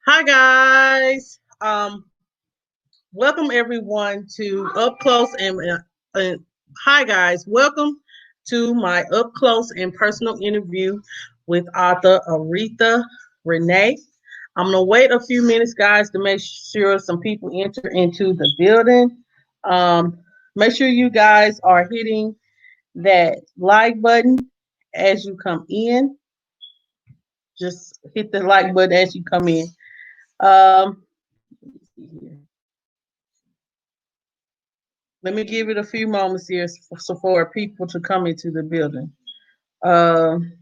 Hi guys. Welcome everyone to Up Close and hi guys. Welcome to my up close and personal interview with author Aretha Renia. I'm gonna wait a few minutes, guys, to make sure some people enter into the building. Um, Make sure you guys are hitting that like button as you come in. Just hit the like button as you come in. Um, Let me give it a few moments here for people to come into the building. Um,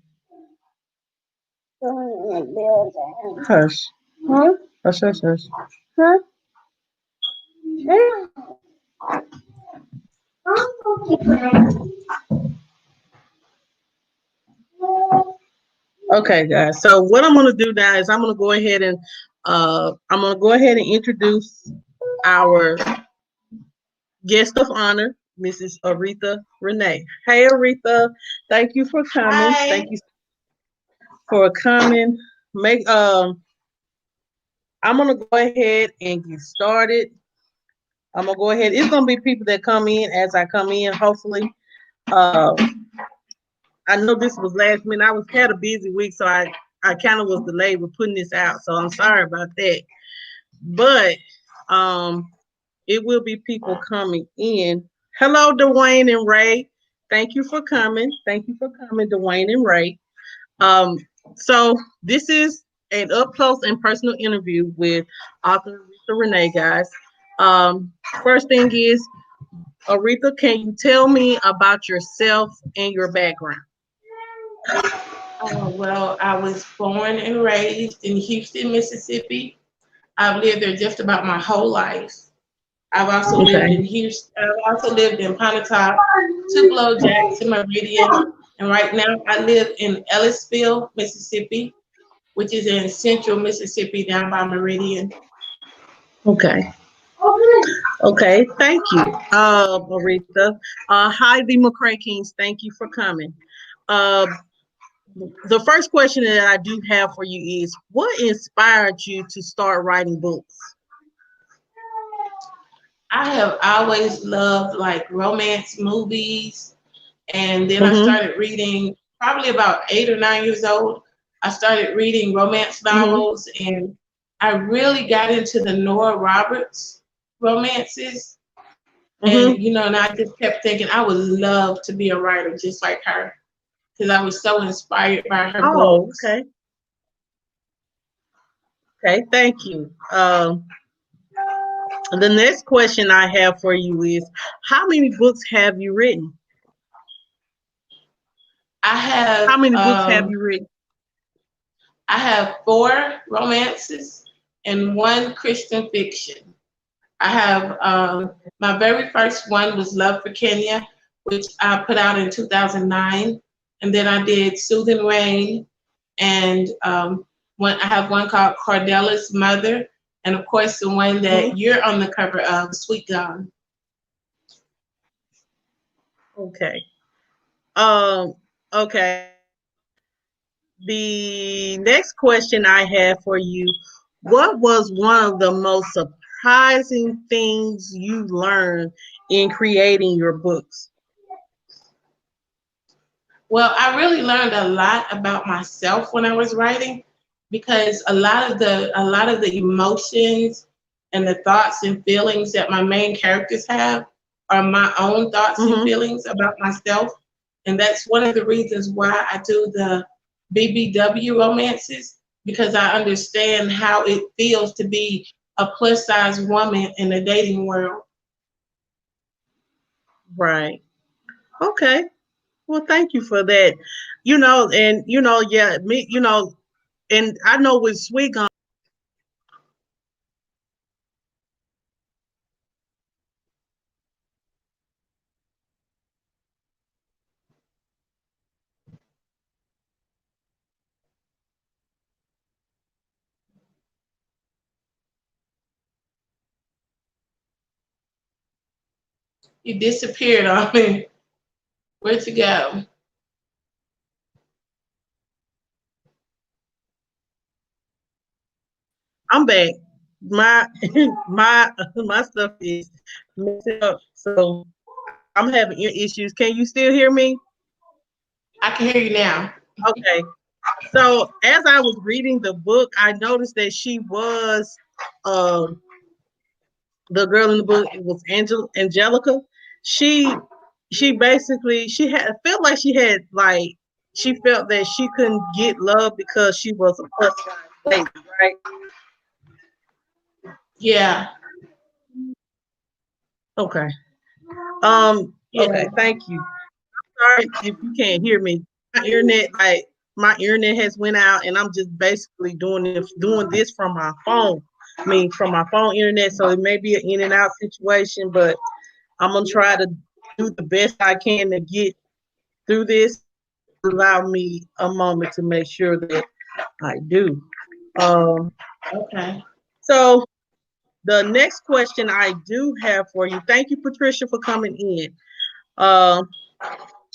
Hush. Huh? Hush, hush, hush. Huh? Okay, guys. So what I'm gonna do now is I'm gonna go ahead and introduce our guest of honor, Mrs. Aretha Renia. Hey, Aretha. Thank you for coming. Hi. Thank you for coming. Make I'm gonna go ahead and get started. I'm gonna go ahead. It's gonna be people that come in as I come in. Hopefully, uh, I know this was last minute. I was had a busy week, so I kind of was delayed with putting this out. So I'm sorry about that. But um, it will be people coming in. Hello, Dwayne and Ray. Thank you for coming. Thank you for coming, Dwayne and Ray. Um, so this is an up close and personal interview with author Rita Renee, guys. First thing is, Aretha, can you tell me about yourself and your background? Well, I was born and raised in Houston, Mississippi. I've lived there just about my whole life. I've also lived Okay. in Houston. I've also lived in Pontotoc, Tupelo, Jackson, Meridian, and right now I live in Ellisville, Mississippi, which is in central Mississippi, down by Meridian. Okay. Okay. Thank you, Aretha. Hi, the McRae Kingz. Thank you for coming. Uh, the first question that I do have for you is, what inspired you to start writing books? I have always loved like romance movies. And then I Mm-hmm. started reading, probably about 8 or 9 years old. I started reading romance Mm-hmm. novels, and I really got into the Nora Roberts romances. And, Mm-hmm. and I just kept thinking I would love to be a writer just like her because I was so inspired by her Oh, books. okay. Okay. Thank you. The next question I have for you is, how many books have you written? I How have many books have um, you written? I have 4 romances and 1 Christian fiction. I have my very first one was Love for Kenya, which I put out in 2009, and then I did Soothing Rain, and I have one called Cardella's Mother, and of course the one Mm-hmm. that you're on the cover of, Sweet Gone. Okay. Um. Okay. The next question I have for you: what was one of the most surprising things you learned in creating your books? Well, I really learned a lot about myself when I was writing because a lot of the emotions and the thoughts and feelings that my main characters have are my own thoughts and Mm-hmm. feelings about myself. And that's one of the reasons why I do the BBW romances because I understand how it feels to be a plus size woman in the dating world. Right. Okay. Well, thank you for that. Yeah, me, and I know with Sweet Gum, You disappeared on me. Where'd you go? I'm back. My my stuff is messed up, so I'm having ear issues. Can you still hear me? I can hear you now. Okay. So as I was reading the book, I noticed that she was um the girl in the book. It was Angelica. She she basically she had felt like she had like she felt that she couldn't get love because she was a plus size lady, right? Yeah, Okay. yeah. Okay, thank you. Sorry if you can't hear me. My internet has went out and I'm just basically doing this from my phone. I mean from my phone internet, so it may be an in and out situation, but I'm gonna try to do the best I can to get through this. Allow me a moment to make sure that I do. Um, Okay. so the next question I do have for you. Thank you, Patricia, for coming in. Um,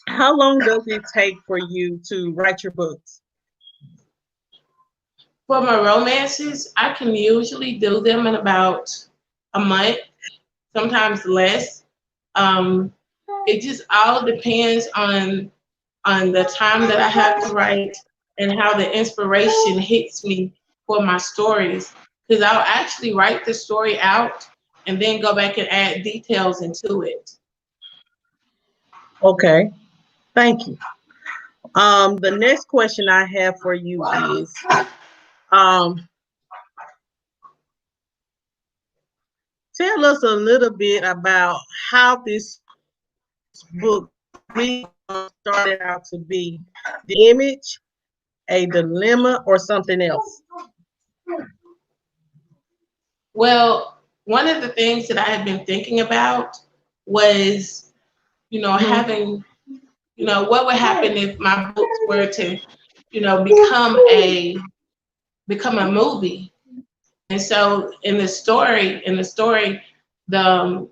how long does it take for you to write your books? For my romances, I can usually do them in about a month, sometimes less. Um, it just all depends on the time that I have to write and how the inspiration hits me for my stories. Because I'll actually write the story out and then go back and add details into it. Okay, thank you. The next question I have for you is, um, tell us a little bit about how this book really started out to be the image, a dilemma, or something else. Well, one of the things that I had been thinking about was, Mm-hmm. having, what would happen if my books were to, become a movie. And so in the story, the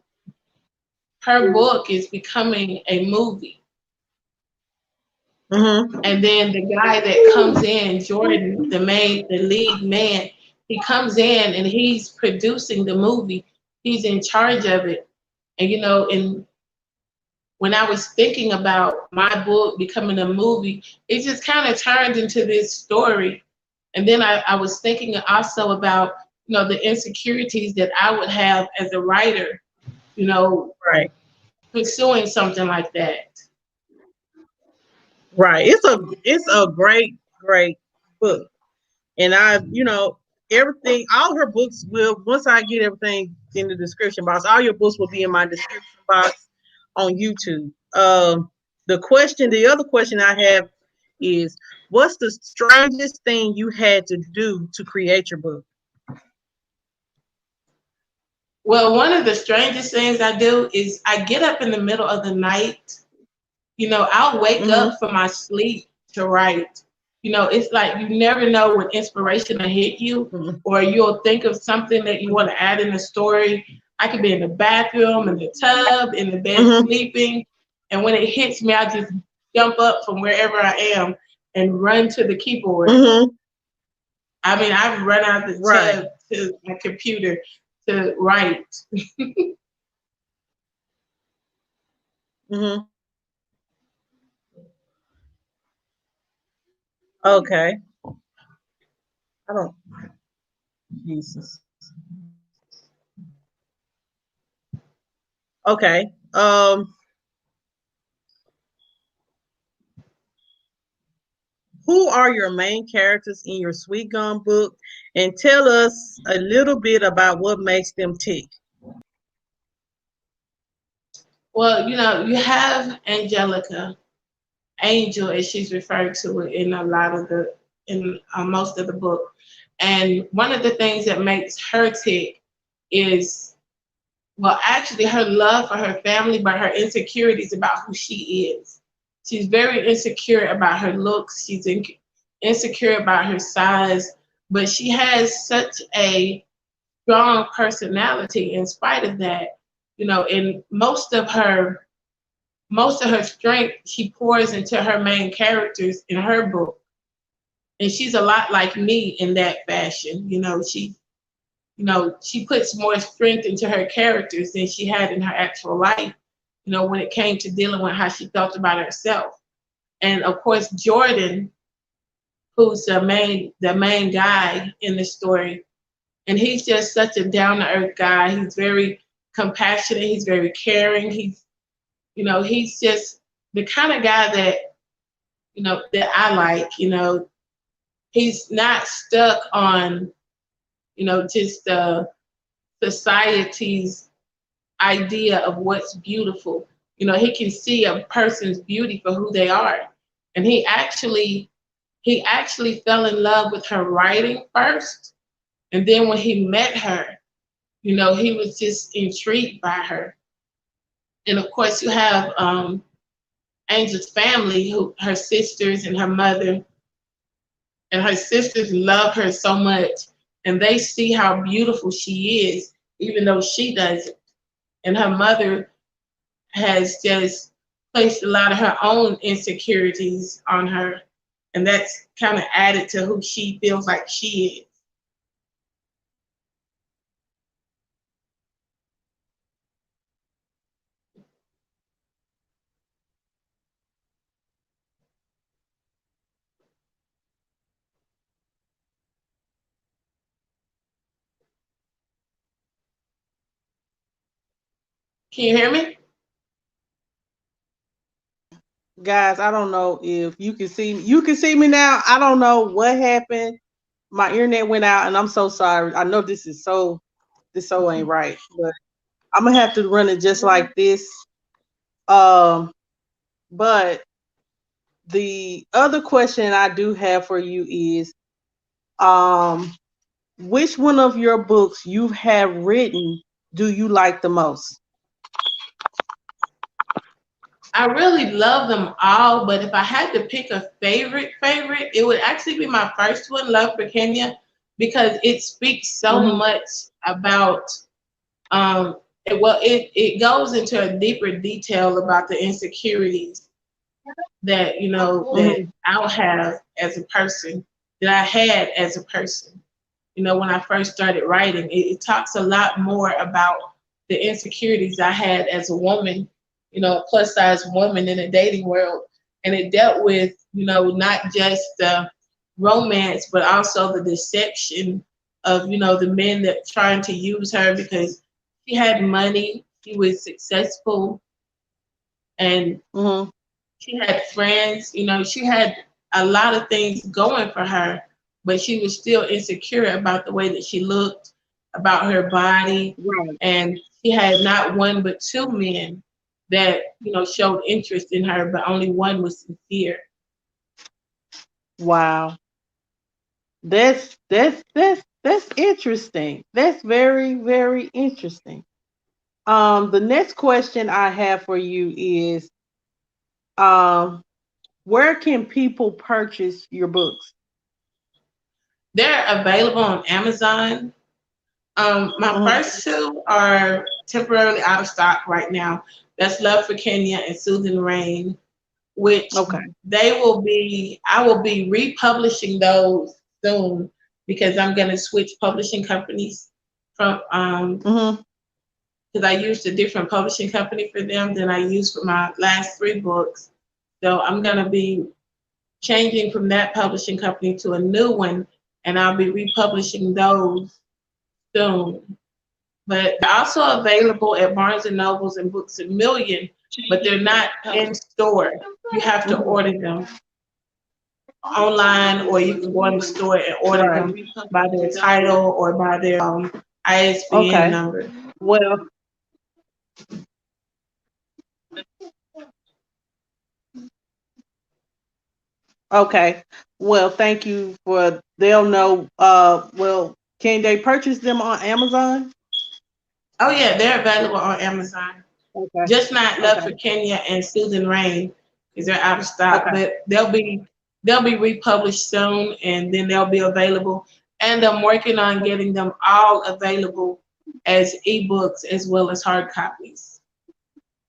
her book is becoming a movie. Mm-hmm. And then the guy that comes in, Jordan, the lead man, he comes in and he's producing the movie. He's in charge of it. And and when I was thinking about my book becoming a movie, it just kind of turned into this story. And then I was thinking also about, the insecurities that I would have as a writer, you know, Right. pursuing something like that. Right. It's a great book. And everything, all her books will, once I get everything in the description box, all your books will be in my description box on YouTube. The other question I have is, what's the strangest thing you had to do to create your book? Well, one of the strangest things I do is I get up in the middle of the night. I'll wake Mm-hmm. up from my sleep to write. It's like you never know when inspiration will hit you, Mm-hmm. or you'll think of something that you want to add in the story. I could be in the bathroom, in the tub, in the bed Mm-hmm. sleeping, and when it hits me, I just jump up from wherever I am and run to the keyboard. Mm-hmm. I mean, I've run out the Right. tub to my computer to write. Mm-hmm. Okay. I don't. Jesus. Okay. Who are your main characters in your Sweet Gum book? And tell us a little bit about what makes them tick. Well, you have Angelica, Angel, as she's referred to it in a lot of in most of the book. And one of the things that makes her tick is, well, actually her love for her family, but her insecurities about who she is. She's very insecure about her looks. Insecure about her size, but she has such a strong personality in spite of that. And most of her strength she pours into her main characters in her book. And she's a lot like me in that fashion. she puts more strength into her characters than she had in her actual life, when it came to dealing with how she felt about herself. And of course, Jordan, who's the main guy in the story, and he's just such a down to earth guy. He's very compassionate. He's very caring. He's just the kind of guy that I like. He's not stuck on just the society's idea of what's beautiful. He can see a person's beauty for who they are. And he actually fell in love with her writing first. And then when he met her, he was just intrigued by her. And of course you have Angel's family, her sisters and her mother, and her sisters love her so much, and they see how beautiful she is, even though she doesn't. And her mother has just placed a lot of her own insecurities on her, and that's kind of added to who she feels like she is. Can you hear me? Guys, I don't know if you can see me. You can see me now. I don't know what happened. My internet went out, and I'm so sorry. I know this ain't right, but I'm gonna have to run it just like this. But the other question I do have for you is, which one of your books you have written do you like the most? I really love them all, but if I had to pick a favorite, it would actually be my first one, Love for Kenya, because it speaks so much about it goes into a deeper detail about the insecurities that that I'll have as a person, that I had as a person. When I first started writing, it talks a lot more about the insecurities I had as a woman, a plus size woman in a dating world. And it dealt with, not just the romance, but also the deception of, the men that trying to use her because she had money, she was successful, and she had friends, she had a lot of things going for her, but she was still insecure about the way that she looked, about her body. Right. And she had not one but two men that, showed interest in her, but only one was sincere. Wow. That's interesting. That's very, very interesting. The next question I have for you is, where can people purchase your books? They're available on Amazon. My first two are temporarily out of stock right now. That's Love for Kenya and Soothing Rain, which I will be republishing those soon because I'm going to switch publishing companies from because I used a different publishing company for them than I used for my last three books. So I'm going to be changing from that publishing company to a new one, and I'll be republishing those soon. But they're also available at Barnes and Nobles and Books a Million, but they're not in store. You have to order them online, or you can go in the store and order them by their title or by their ISBN number. Well, okay. Well, thank you for. They'll know. Well, can they purchase them on Amazon? Oh yeah, they're available on Amazon. Okay. Just not Love for Kenya and Soothing Rain because they're out of stock, but they'll be republished soon, and then they'll be available. And I'm working on getting them all available as ebooks as well as hard copies.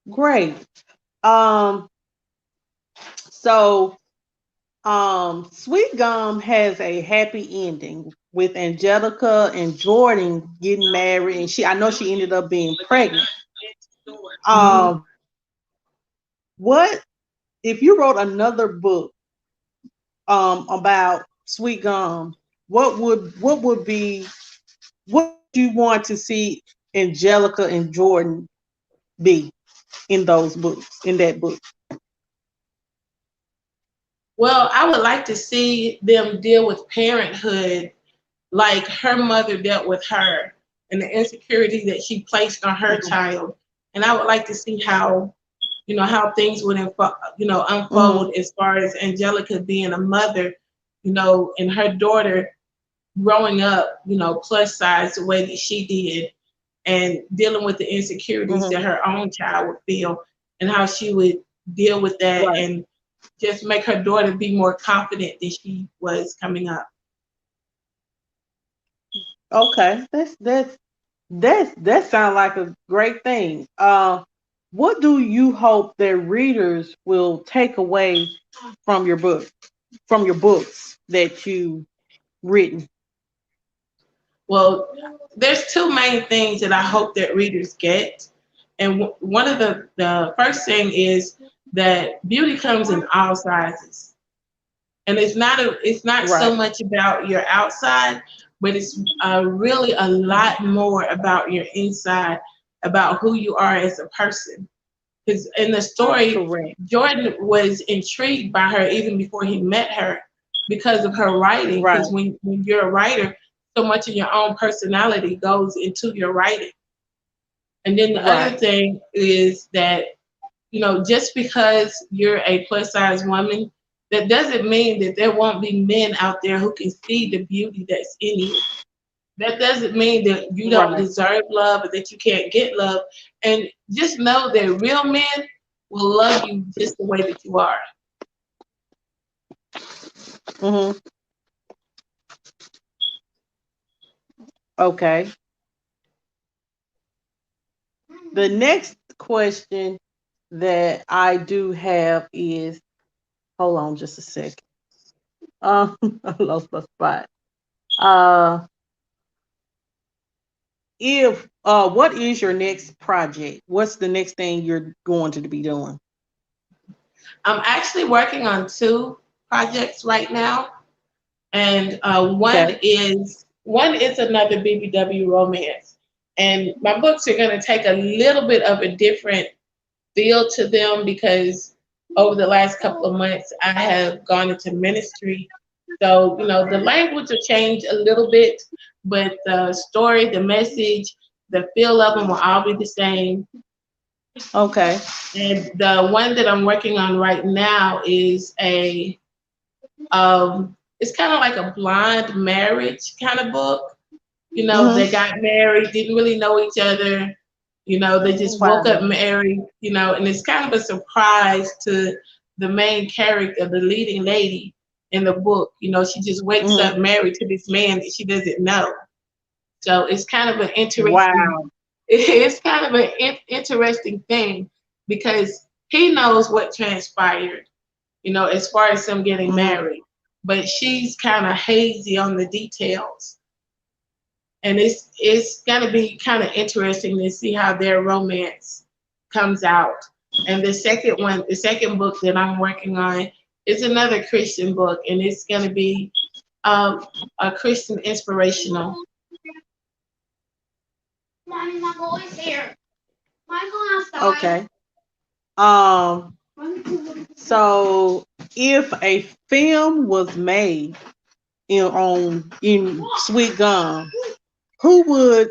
Great. So Sweet Gum has a happy ending with Angelica and Jordan getting married, and I know she ended up being pregnant. Mhm. Um, what if you wrote another book about Sweet Gum? What would be what would you want to see Angelica and Jordan be in those books, in that book? Well, I would like to see them deal with parenthood like her mother dealt with her and the insecurity that she placed on her Mm-hmm. child. And I would like to see how, how things would, Mm-hmm. unfold as far as Angelica being a mother, and her daughter growing up, plus size the way that she did and dealing with the insecurities Mm-hmm. that her own child would feel and how she would deal with that Right. and just make her daughter be more confident than she was coming up. Okay. That sounds like a great thing. What do you hope that readers will take away from your book, from your books that you written? Well, there's two main things that I hope that readers get. And one of the first thing is that beauty comes in all sizes. And it's not so Right. much about your outside, but it's really a lot more about your inside, about who you are as a person. Because in the story, Correct. Jordan was intrigued by her even before he met her because of her writing. Right. Because when you're a writer, so much of your own personality goes into your writing. And then the other Right. thing is that, just because you're a plus size woman, that doesn't mean that there won't be men out there who can see the beauty that's in you. That doesn't mean that you don't Right. deserve love or that you can't get love. And just know that real men will love you just the way that you are. Mm-hmm. Okay. The next question that I do have is, hold on just a second. I lost my spot. Uh, if what is your next project? What's the next thing you're going to be doing? I'm actually working on two projects right now, and one Okay. is another BBW romance. And my books are going to take a little bit of a different feel to them because over the last couple of months I have gone into ministry. So, the language will change a little bit, but the story, the message, the feel of them will all be the same. Okay. And the one that I'm working on right now is it's kind of like a blind marriage kind of book. They Mm-hmm. got married, didn't really know each other. They just woke up Wow. married, and it's kind of a surprise to the main character, the leading lady in the book. She just wakes Mm-hmm. up married to this man that she doesn't know. So it's kind of an interesting, Wow. it's kind of an interesting thing because he knows what transpired, as far as them getting Mm-hmm. married, but she's kind of hazy on the details. And it's gonna be kind of interesting to see how their romance comes out. And the second book that I'm working on is another Christian book, and it's gonna be a Christian inspirational. Okay. Um. So, if a film was made in Sweet Gum, who would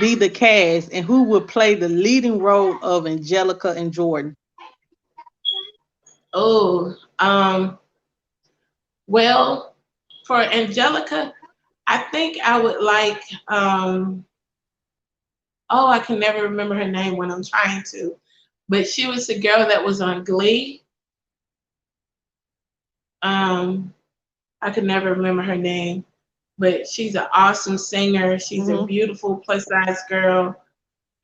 be the cast and who would play the leading role of Angelica and Jordan? Oh, well, for Angelica, I think I would like oh, I can never remember her name when I'm trying to, but she was the girl that was on Glee. Um, I can never remember her name, but she's an awesome singer. She's a Mm-hmm. beautiful plus size girl,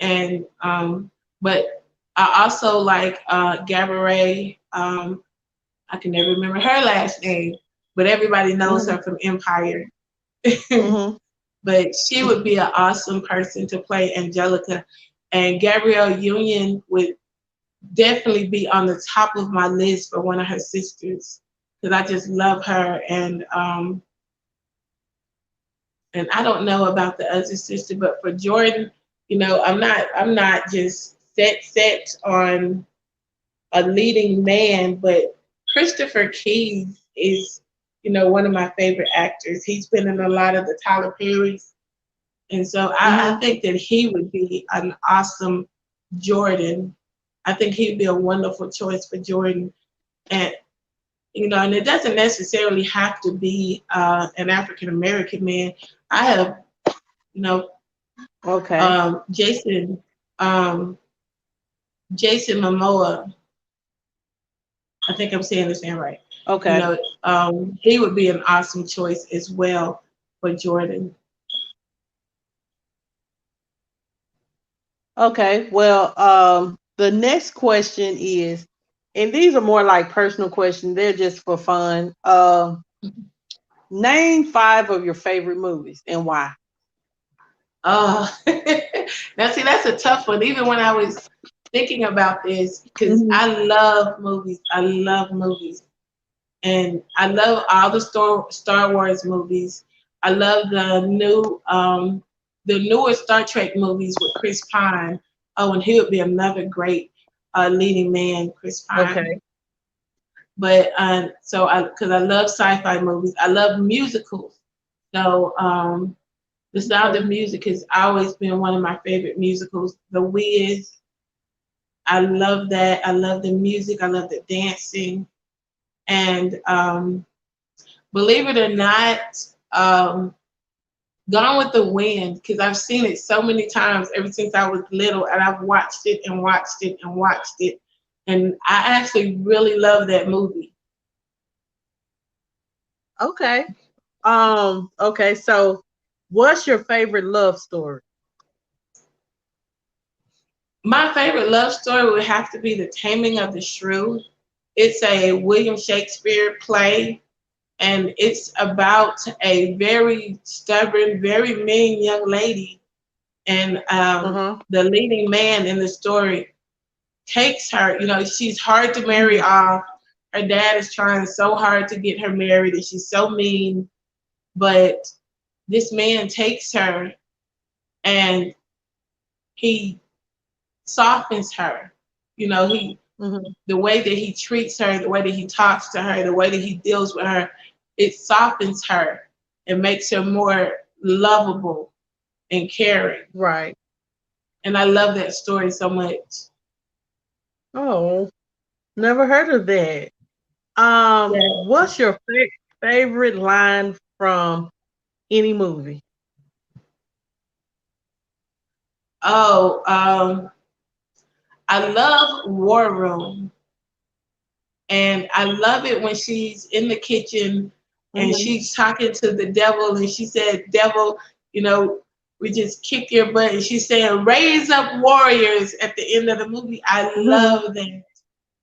and but I also like Gabourey. I can never remember her last name, but everybody knows Mhm. her from Empire. Mhm. But she would be an awesome person to play Angelica. And Gabrielle Union would definitely be on the top of my list for one of her sisters because I just love her. And I don't know about the other sister, but for Jordan, I'm not just set on a leading man, but Christopher Keyes is, one of my favorite actors. He's been in a lot of the Tyler Perry's. And so I Mhm. think that he would be an awesome Jordan. I think he'd be a wonderful choice for Jordan. And and it doesn't necessarily have to be an African American man. I have, you know, Okay. Jason, um, Jason Momoa. I think I'm saying this name right. You Okay. know, he would be an awesome choice as well for Jordan. Okay. Well, the next question is, and these are more like personal questions. They're just for fun. Name 5 of your favorite movies and why. Oh, now see, that's a tough one. Even when I was thinking about this, because Mhm. I love movies. I love movies. And I love all the Star Wars movies. I love the newer Star Trek movies with Chris Pine. Oh, and he would be another great leading man, Chris Pine. Okay. But because I love sci-fi movies, I love musicals. So The Sound of Okay. Music has always been one of my favorite musicals. The Wiz, I love that. I love the music. I love the dancing. And believe it or not, Gone with the Wind, because I've seen it so many times ever since I was little, and I've watched it and watched it and watched it. And I actually really love that movie. Okay. Okay, so what's your favorite love story? My favorite love story would have to be The Taming of the Shrew. It's a William Shakespeare play, and it's about a very stubborn, very mean young lady. And Uh-huh. the leading man in the story takes her. She's hard to marry Mhm. off. Her dad is trying so hard to get her married, and she's so mean. But this man takes her, and he softens her. He Mhm. the way that he treats her, the way that he talks to her, the way that he deals with her, it softens her and makes her more lovable and caring. Right. And I love that story so much. Oh, never heard of that. Yeah. What's your favorite line from any movie? Oh, I love War Room. And I love it when she's in the kitchen and Mhm. she's talking to the devil and she said, Devil, you know, we just kick your butt. And she's saying, raise up warriors at the end of the movie. I Mhm. love that.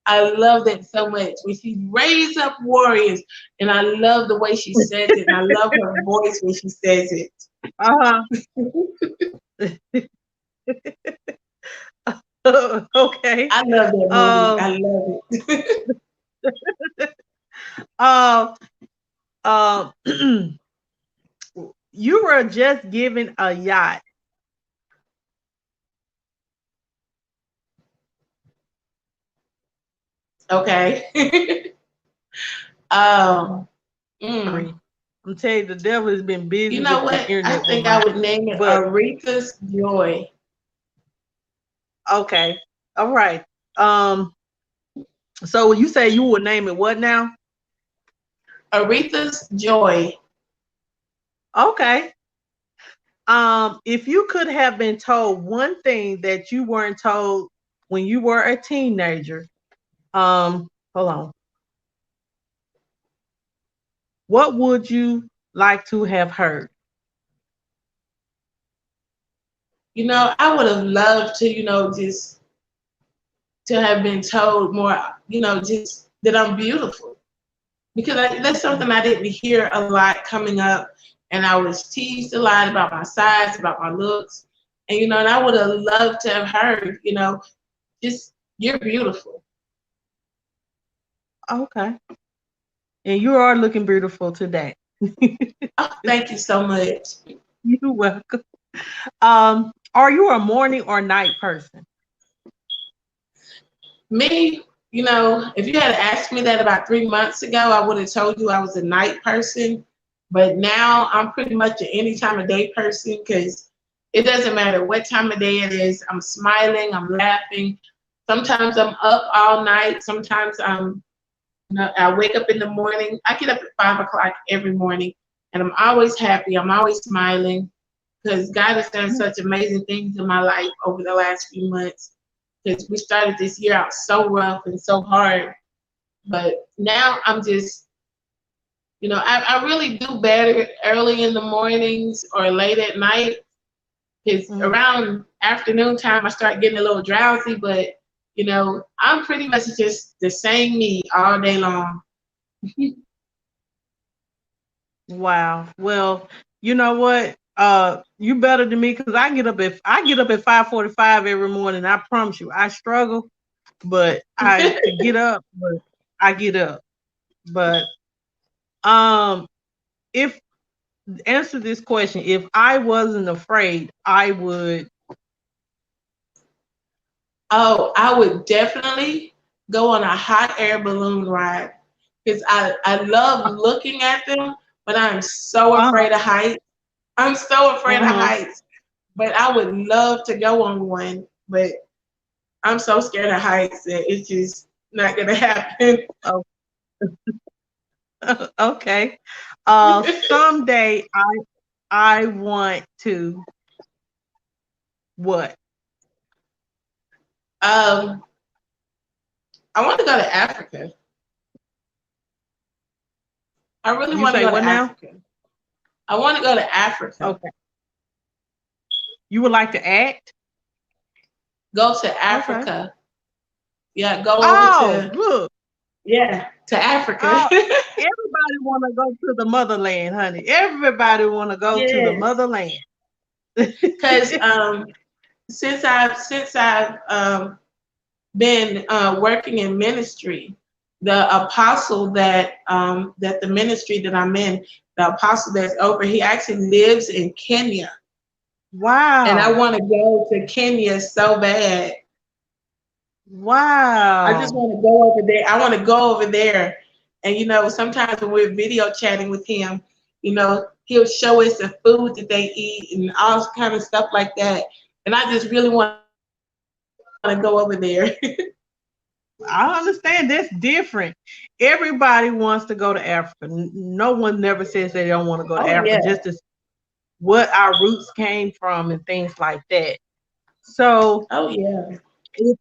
I love that so much. When she raise up warriors, and I love the way she says it, and I love her voice when she says it. Uh-huh. Okay. I love that movie. Um, I love it. uh, uh, you were just given a yacht. Okay. um, mm, Sorry. I'm telling you, the devil has been you busy know with the what? I internet with think I mine. would name it But Aretha's Joy. okay. All right. Um, so you say you would name it what now? Aretha's Joy. Okay. If you could have been told one thing that you weren't told when you were a teenager, hold on. What would you like to have heard? I would have loved to, just to have been told more, just that I'm beautiful. because that's something I didn't hear a lot coming up, and I was teased a lot about my size, about my looks, and and I would have loved to have heard, just you're beautiful. Okay. And you are looking beautiful today. Oh, thank you so much. You're welcome. Are you a morning or night person? Me, if you had asked me that about 3 months ago, I would have told you I was a night person. But now I'm pretty much an any time of day person because it doesn't matter what time of day it is. I'm smiling, I'm laughing. Sometimes I'm up all night. Sometimes I wake up in the morning. I get up at 5 o'clock every morning, and I'm always happy. I'm always smiling because God has done such amazing things in my life over the last few months. Because we started this year out so rough and so hard, but now I'm just, I really do better early in the mornings or late at night. Because around afternoon time, I start getting a little drowsy, but I'm pretty much just the same me all day long. Wow. Well, you know what? You better than me because I get up at 5:45 every morning. I promise you, I struggle, but I to get up, but I get up. But if answer this question, if I wasn't afraid, I would. Oh, I would definitely go on a hot air balloon ride because I love looking at them, but I'm so Uh, afraid of heights. I'm so afraid of uh-huh. heights, but I would love to go on one, but I'm so scared of heights that it's just not gonna happen. Oh, okay. Someday I want to what? um, I want to go to Africa. I really You want to say go what to now? Africa. I want to go to Africa. Okay. You would like to act? Go to Okay. Africa. Yeah, go over Oh, to look. Africa. Oh, everybody want to go to the motherland, honey. Everybody want to go to the Yes, motherland. because since I've been working in ministry, the apostle that the ministry that I'm in, the apostle that's over, he actually lives in Kenya, and I Wow. want to go to Kenya so bad. I just Wow. want to go over there. I want to go over there, and sometimes when we're video chatting with him, he'll show us the food that they eat and all kind of stuff like that, and I just really want to go over there. I understand that's different. Everybody wants to go to Africa. No one never says they don't want to go to Oh Africa, yeah. just as what our roots came from and things like that. So Oh yeah. if,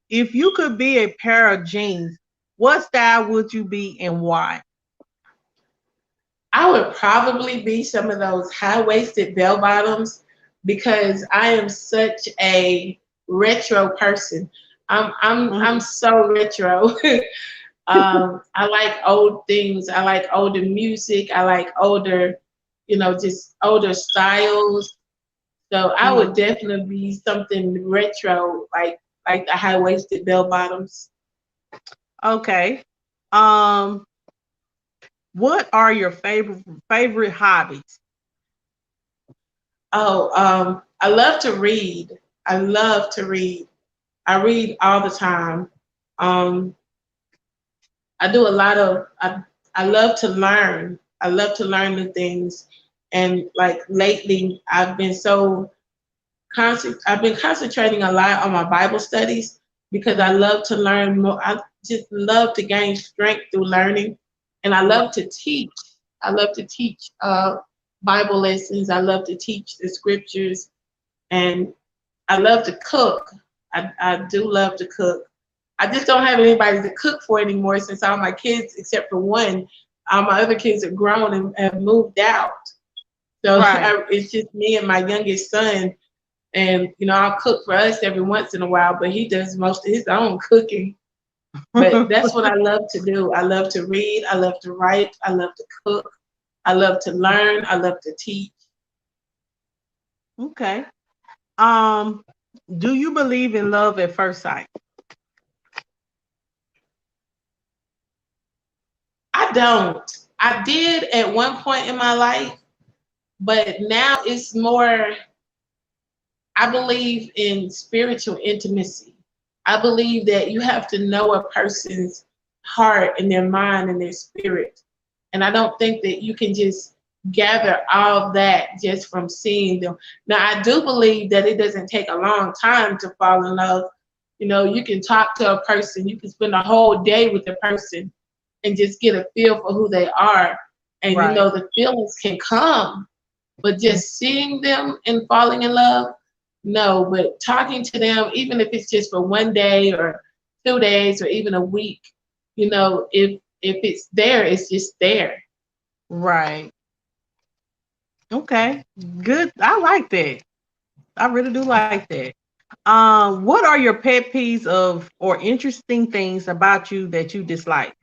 if you could be a pair of jeans, what style would you be and why? I would probably be some of those high-waisted bell bottoms because I am such a retro person. I'm Mhm. so retro. I like old things. I like older music. I like older, just older styles. So I would Mhm. definitely be something retro, like the high-waisted bell bottoms. Okay. Um, what are your favorite hobbies? Oh, I love to read. I love to read. I read all the time. Um, I do a lot of. I love to learn. I love to learn new things. And like lately, I've been concentrating a lot on my Bible studies because I Mhm. love to learn more. I just love to gain strength through learning, and I love to teach. I love to teach Bible lessons. I love to teach the scriptures, and I love to cook. I do love to cook. I just don't have anybody to cook for anymore since all my kids, except for one, all my other kids are grown and have moved out. So Right. it's just me and my youngest son. And I'll cook for us every once in a while, but he does most of his own cooking. But that's what I love to do. I love to read. I love to write. I love to cook. I love to learn. I love to teach. Okay. Um, do you believe in love at first sight? I don't. I did at one point in my life, but now it's more, I believe in spiritual intimacy. I believe that you have to know a person's heart and their mind and their spirit. And I don't think that you can just gather all of that just from seeing them. Now, I do believe that it doesn't take a long time to fall in love. You know, you can talk to a person, you can spend a whole day with a person and just get a feel for who they are. And, you Right. know, the feelings can come, but just seeing them and falling in love, no. But talking to them, even if it's just for one day or 2 days or even a week, you know, if it's there, it's just there. Right. Okay. Good. I like that. I really do like that. What are your pet peeves of or interesting things about you that you dislike?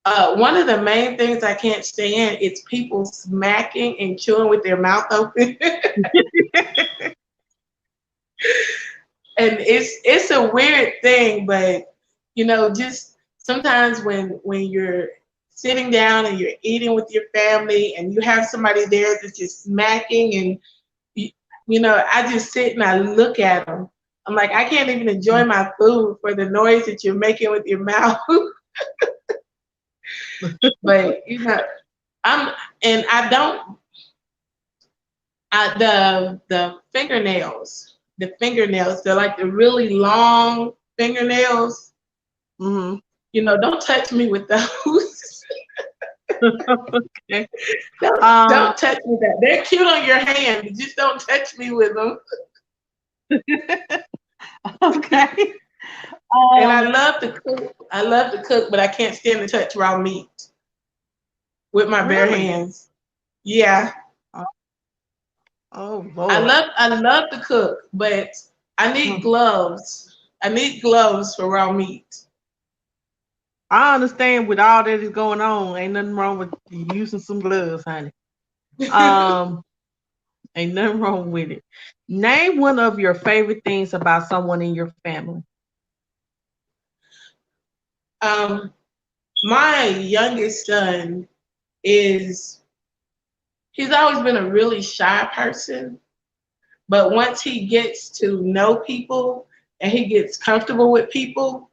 One of the main things I can't stand is people smacking and chewing with their mouth open. And it's a weird thing, but you know, just sometimes when you're sitting down and you're eating with your family and you have somebody there that's just smacking and you, you know, I just sit and I look at them. I'm like, I can't even enjoy my food for the noise that you're making with your mouth. But you know, I'm and I don't the fingernails, they're like the really long fingernails. Mm-hmm. You know, don't touch me with those. Okay. Don't touch me with that. They're cute on your hand, but just don't touch me with them. Okay. And I love to cook. I love to cook, but I can't stand to touch raw meat with my bare Really? hands. Yeah. Oh, oh Lord. I love to cook, but I need gloves. I need gloves for raw meat. I understand with all that is going on, ain't nothing wrong with using some gloves, honey. Um, ain't nothing wrong with it. Name one of your favorite things about someone in your family. um, my youngest son is he's always been a really shy person, but once he gets to know people and he gets comfortable with people,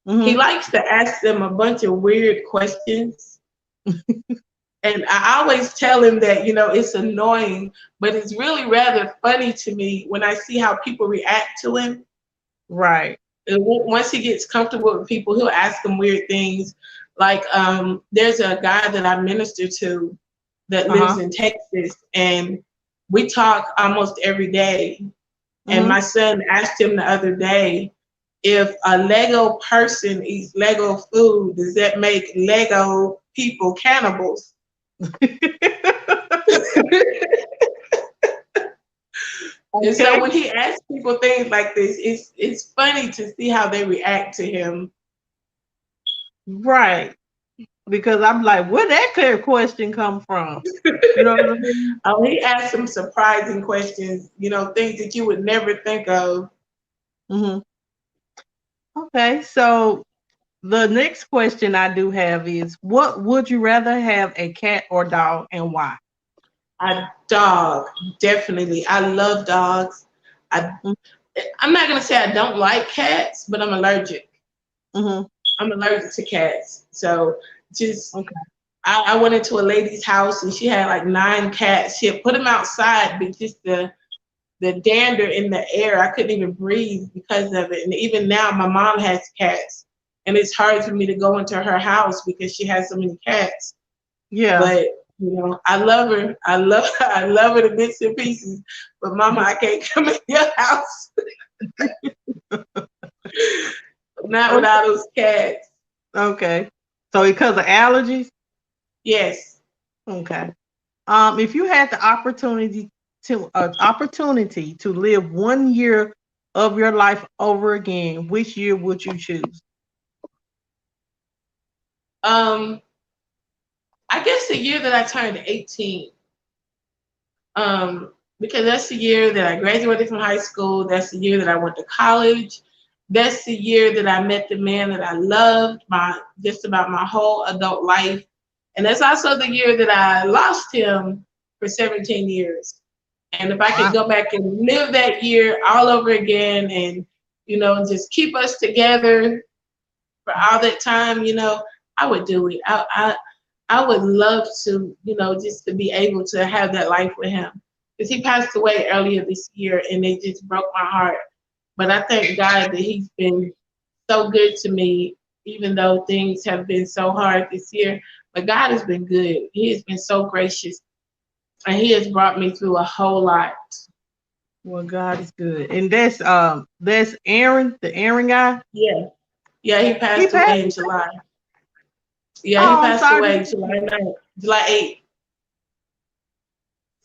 he Mm-hmm. likes to ask them a bunch of weird questions. And I always tell him that, you know, it's annoying, but it's really rather funny to me when I see how people react to him. Right. And once he gets comfortable with people, he'll ask them weird things. Like, there's a guy that I minister to that lives Uh-huh. in Texas, and we talk almost every day. And Mm-hmm. my son asked him the other day, if a Lego person eats Lego food, does that make Lego people cannibals? And so Okay. when he asks people things like this, it's funny to see how they react to him. Right. Because I'm like, where that clear question come from? You know what I mean? He asked some surprising questions, you know, things that you would never think of. Mm-hmm. Okay. So the next question I do have is, what would you rather have, a cat or dog, and why? A dog, definitely. I love dogs. I I'm not gonna say I don't like cats, but I'm allergic. Mm-hmm. I'm allergic to cats. So just Okay. I went into a lady's house and she had like 9 cats. She had put them outside, but just the dander in the air, I couldn't even breathe because of it. And even now, my mom has cats, and it's hard for me to go into her house because she has so many cats. Yeah. But you know, I love her. I love her to bits and pieces. But Mama, I can't come in your house. Not Okay. without those cats. Okay. So because of allergies? Yes. Okay. If you had the opportunity to live 1 year of your life over again, which year would you choose? I guess the year that I turned 18. Because that's the year that I graduated from high school. That's the year that I went to college. That's the year that I met the man that I loved my just about my whole adult life. And that's also the year that I lost him for 17 years. And if I could Wow. go back and live that year all over again and, just keep us together for all that time, I would do it. I would love to, just to be able to have that life with him. Because he passed away earlier this year and it just broke my heart. But I thank God that he's been so good to me, even though things have been so hard this year. But God has been good. He has been so gracious. And he has brought me through a whole lot. Well, God is good. And that's Aaron, the Aaron guy. Yeah. Yeah, he He passed passed. away in July. Yeah, he Oh, I'm passed sorry. away July 9th, July 8th.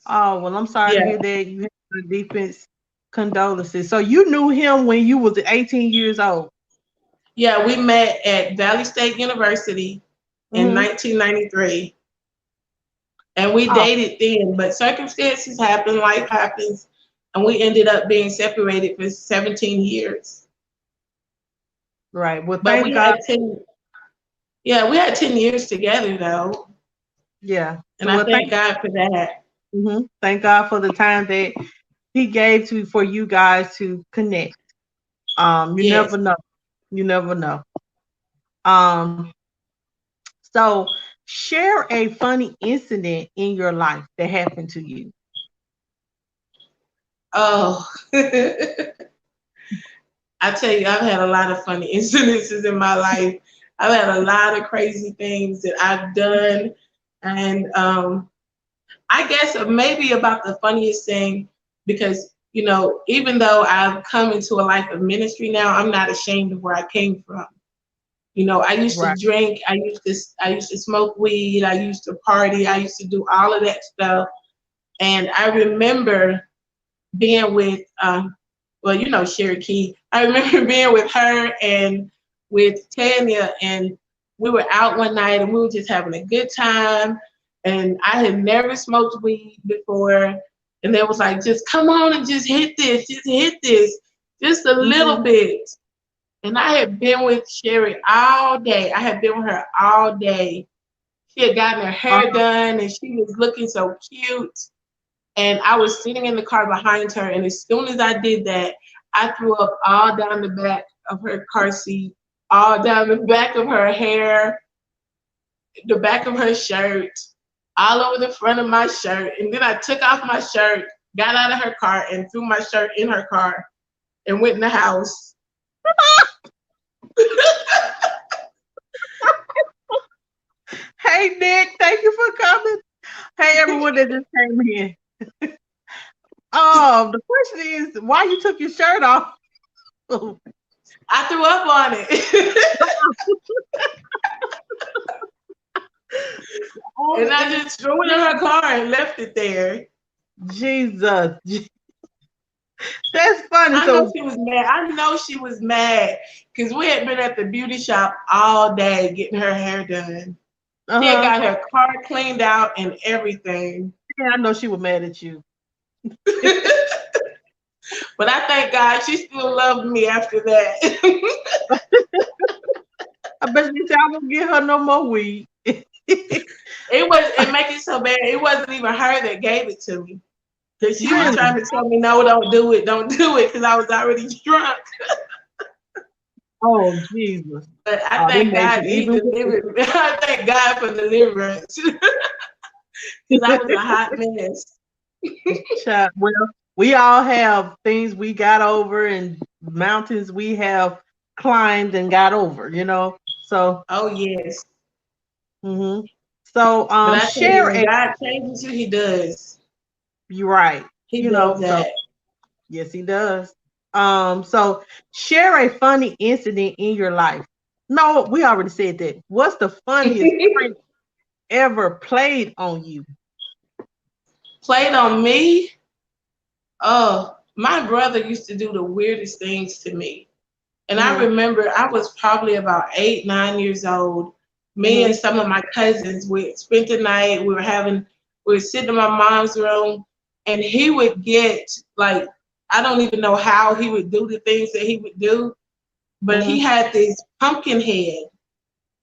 Oh, well, I'm sorry to Yeah. hear that. You have the deepest condolences. So you knew him when you was 18 years old. Yeah, we met at Valley State University in Mm-hmm. 1993. And we Oh, dated then, but circumstances happen, life happens, and we ended up being separated for 17 years. right. Well, But thank God. we had 10 years together though, Yeah. and So, I well, thank God for that. thank God for the time that He gave to for you guys to connect. You Yes. never know. You never know. Um, so share a funny incident in your life that happened to you. Oh, I tell you, I've had a lot of funny incidences in my life. I've had a lot of crazy things that I've done, and I guess maybe about the funniest thing, because even though I've come into a life of ministry now, I'm not ashamed of where I came from. I used to Right. drink, I used to smoke weed, I used to party, I used to do all of that stuff. And I remember being with Sherry Key. I remember being with her and with Tanya, and we were out one night and we were just having a good time. And I had never smoked weed before. And they was like, just come on and just hit this, just a little bit. And I had been with Sherry all day. I had been with her all day. She had gotten her hair done and she was looking so cute. And I was sitting in the car behind her. And as soon as I did that, I threw up all down the back of her car seat, all down the back of her hair, the back of her shirt, all over the front of my shirt. And then I took off my shirt, got out of her car, and threw my shirt in her car and went in the house. Hey Nick, thank you for coming. Hey everyone that just came in. The question is why you took your shirt off. I threw up on it. And I just threw it in her car and left it there. Jesus. That's funny. I know she was mad. I know she was mad because we had been at the beauty shop all day getting her hair done. She had got her car cleaned out and everything. Yeah, I know she was mad at you. But I thank God she still loved me after that. I bet you I won't get her no more weed. It make it so bad. It wasn't even her that gave it to me. Because she was trying to tell me, no, don't do it, because I was already drunk. Oh, Jesus. But I thank God he delivered me. I thank God for deliverance. Because I was a hot mess. Well, we all have things we got over and mountains we have climbed and got over, So. Oh, yes. Mm-hmm. So, but I share when God changes you, he does. You're right. He does that. So, yes, he does. So share a funny incident in your life. No, we already said that. What's the funniest prank ever played on you? Played on me? Oh, my brother used to do the weirdest things to me. And I Mm-hmm. remember I was probably about 8, 9 years old. Me and Mm-hmm. some of my cousins, we spent the night. We were sitting in my mom's room, and he would get like, I don't even know how he would do the things that he would do, but he Mm-hmm. had this pumpkin head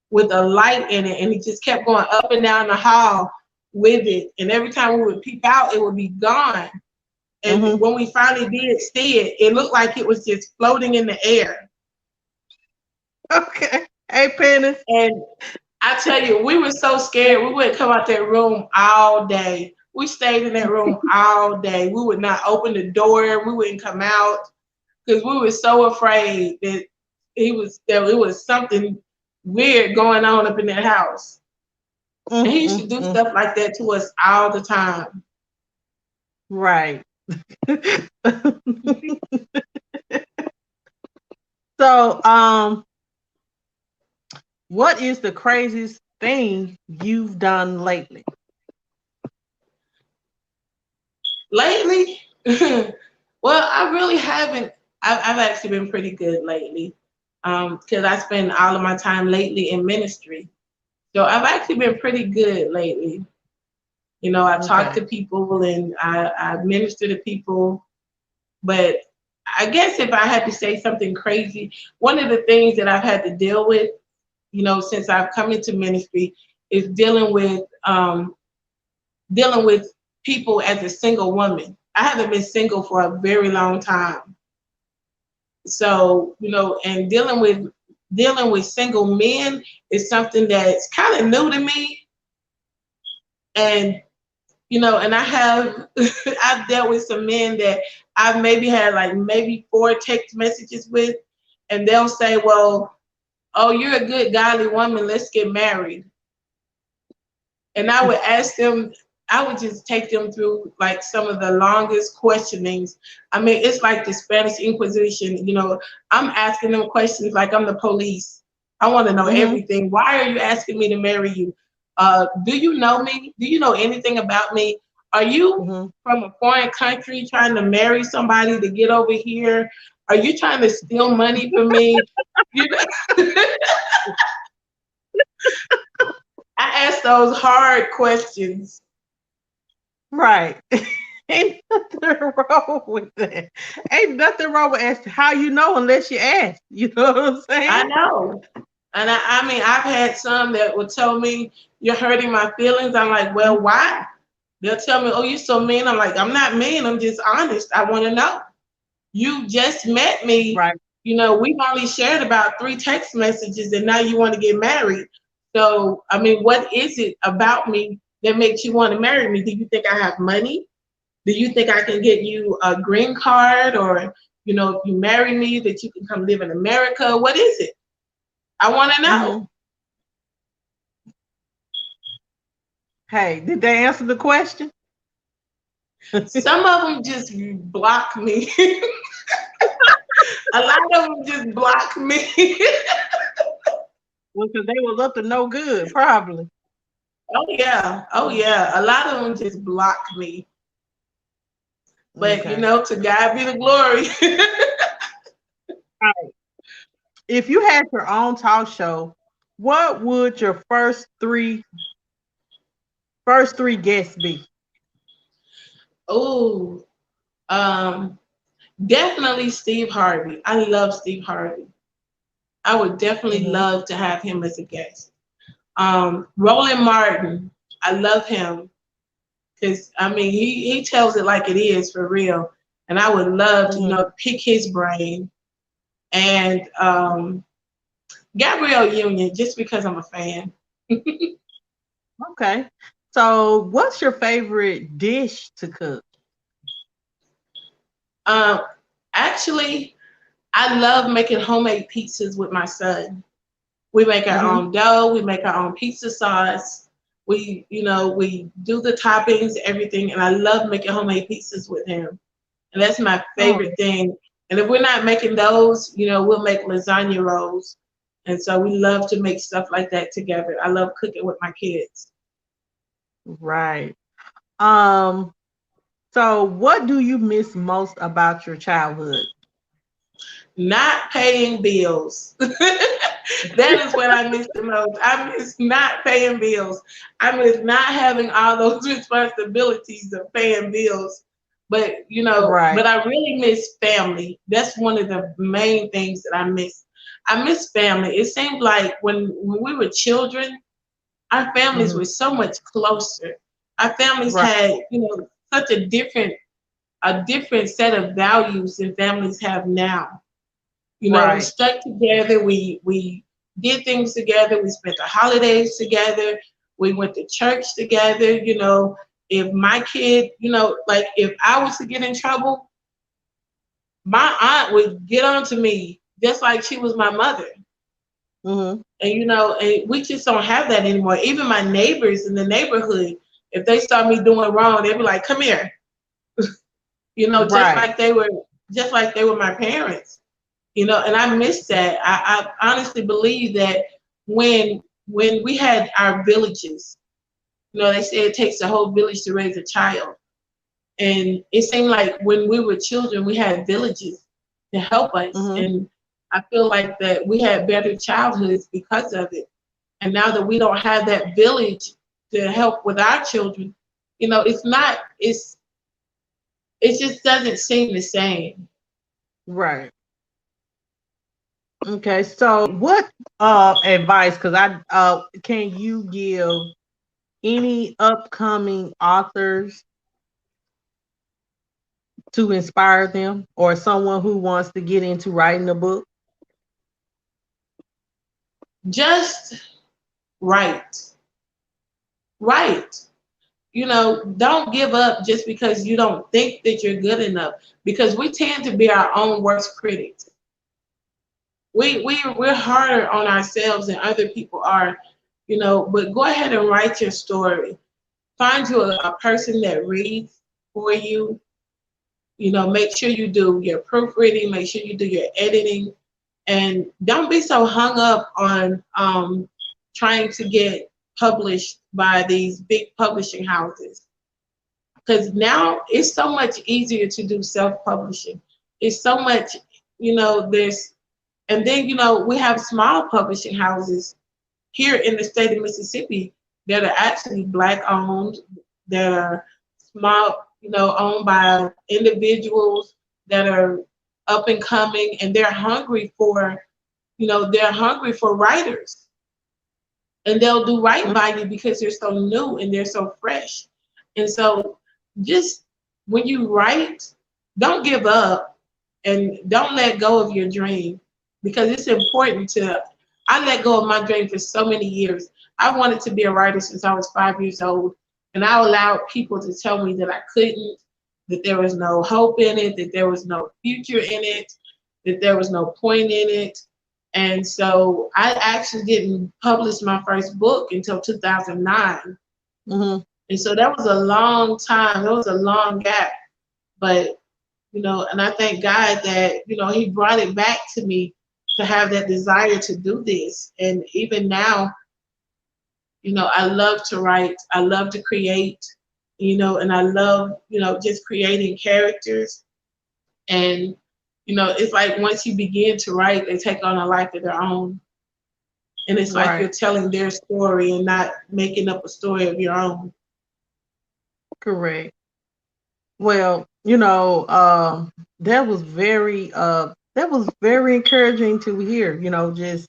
with a light in it, and he just kept going up and down the hall with it. And every time we would peek out, it would be gone. And Mm-hmm. when we finally did see it, it looked like it was just floating in the air. Okay. Hey, Penny. And I tell you, we were so scared. We wouldn't come out that room all day. We stayed in that room all day. We would not open the door. We wouldn't come out because we were so afraid that it was something weird going on up in that house. And he used to do Mm-hmm. stuff like that to us all the time. Right. So, what is the craziest thing you've done lately? Lately, well, I really haven't. I've actually been pretty good lately because I spend all of my time lately in ministry. So I've actually been pretty good lately. You know, I talk Okay. to people and I minister to people. But I guess if I had to say something crazy, one of the things that I've had to deal with, you know, since I've come into ministry, is dealing with people as a single woman. I haven't been single for a very long time. So, you know, and dealing with single men is something that's kind of new to me. And you know, and I have I've dealt with some men that I've maybe had like maybe 4 text messages with, and they'll say, well, oh, you're a good godly woman, let's get married. And I would ask them, I would just take them through like some of the longest questionings. I mean, it's like the Spanish Inquisition, you know, I'm asking them questions like I'm the police. I want to know Mm-hmm. everything. Why are you asking me to marry you? Do you know me? Do you know anything about me? Are you Mm-hmm. from a foreign country trying to marry somebody to get over here? Are you trying to steal money from me? You know, I ask those hard questions. Right. Ain't nothing wrong with that. Ain't nothing wrong with asking how you know unless you ask. You know what I'm I saying? know. And I mean, I've had some that will tell me, you're hurting my feelings. I'm like, well, why? They'll tell me, oh, you're so mean. I'm like, I'm not mean. I'm just honest. I want to know. You just met me. Right. You know, we've only shared about 3 text messages and now you want to get married. So, I mean, what is it about me that makes you want to marry me? Do you think I have money? Do you think I can get you a green card, or, you know, if you marry me, that you can come live in America? What is it? I want to know. Mm-hmm. Hey, did they answer the question? Some of them just block me. A lot of them just block me. Well, because they was up to no good, probably. Oh yeah, oh yeah. A lot of them just block me. But you Okay. know, to God be the glory. All right. If you had your own talk show, what would your first three guests be? Oh, um, definitely Steve Harvey. I love Steve Harvey. I would definitely Mm-hmm. love to have him as a guest. Roland Martin. I love him because I mean he tells it like it is for real, and I would love to, you Mm-hmm. know, pick his brain. And Gabrielle Union, just because I'm a fan. Okay. So, what's your favorite dish to cook? Um, Actually, I love making homemade pizzas with my son. We make our Mm-hmm. own dough. We make our own pizza sauce. You know, we do the toppings, everything, and I love making homemade pizzas with him. And that's my Oh, favorite thing. And if we're not making those, you know, we'll make lasagna rolls. And so we love to make stuff like that together. I love cooking with my kids. right. Um, So, what do you miss most about your childhood? Not paying bills. That is what I miss the most. I miss not paying bills. I miss not having all those responsibilities of paying bills. But Right. but I really miss family. That's one of the main things that I miss. I miss family. It seemed like when we were children, our families Hmm. were so much closer. Our families Right. had, such a different set of values than families have now. We Right. stuck together. We did things together. We spent the holidays together. We went to church together. If my kid, like if I was to get in trouble, my aunt would get on to me just like she was my mother. Hmm. And we just don't have that anymore. Even my neighbors in the neighborhood, if they saw me doing wrong, they'd be like, "Come here," just Right. like they were my parents. And I miss that. I honestly believe that when we had our villages, they say it takes a whole village to raise a child. And it seemed like when we were children, we had villages to help us. Hmm. And I feel like that we had better childhoods because of it. And now that we don't have that village to help with our children, it's not, it just doesn't seem the same. Right. Okay. So, what advice? Because can you give any upcoming authors to inspire them, or someone who wants to get into writing a book? Just write. Write. Don't give up just because you don't think that you're good enough, because we tend to be our own worst critics. We're harder on ourselves than other people are, but go ahead and write your story. Find you a person that reads for you. Make sure you do your proofreading, make sure you do your editing, and don't be so hung up on trying to get published by these big publishing houses, because now it's so much easier to do self-publishing. It's so much, there's, and then we have small publishing houses here in the state of Mississippi that are actually black owned, that are small, owned by individuals that are up and coming, and they're hungry for writers, and they'll do right by you because they're so new and they're so fresh. And so, just when you write, don't give up and don't let go of your dream, because it's important to. I let go of my dream for so many years. I wanted to be a writer since I was 5 years old, and I allowed people to tell me that I couldn't, that there was no hope in it, that there was no future in it, that there was no point in it. And so I actually didn't publish my first book until 2009. Hmm. And so that was a long time. That was a long gap. But, and I thank God that, He brought it back to me to have that desire to do this. And even now, I love to write. I love to create, and I love, just creating characters. And, it's like once you begin to write, they take on a life of their own. And it's like you're Right. telling their story and not making up a story of your own. Correct. Well, that was very encouraging to hear. Just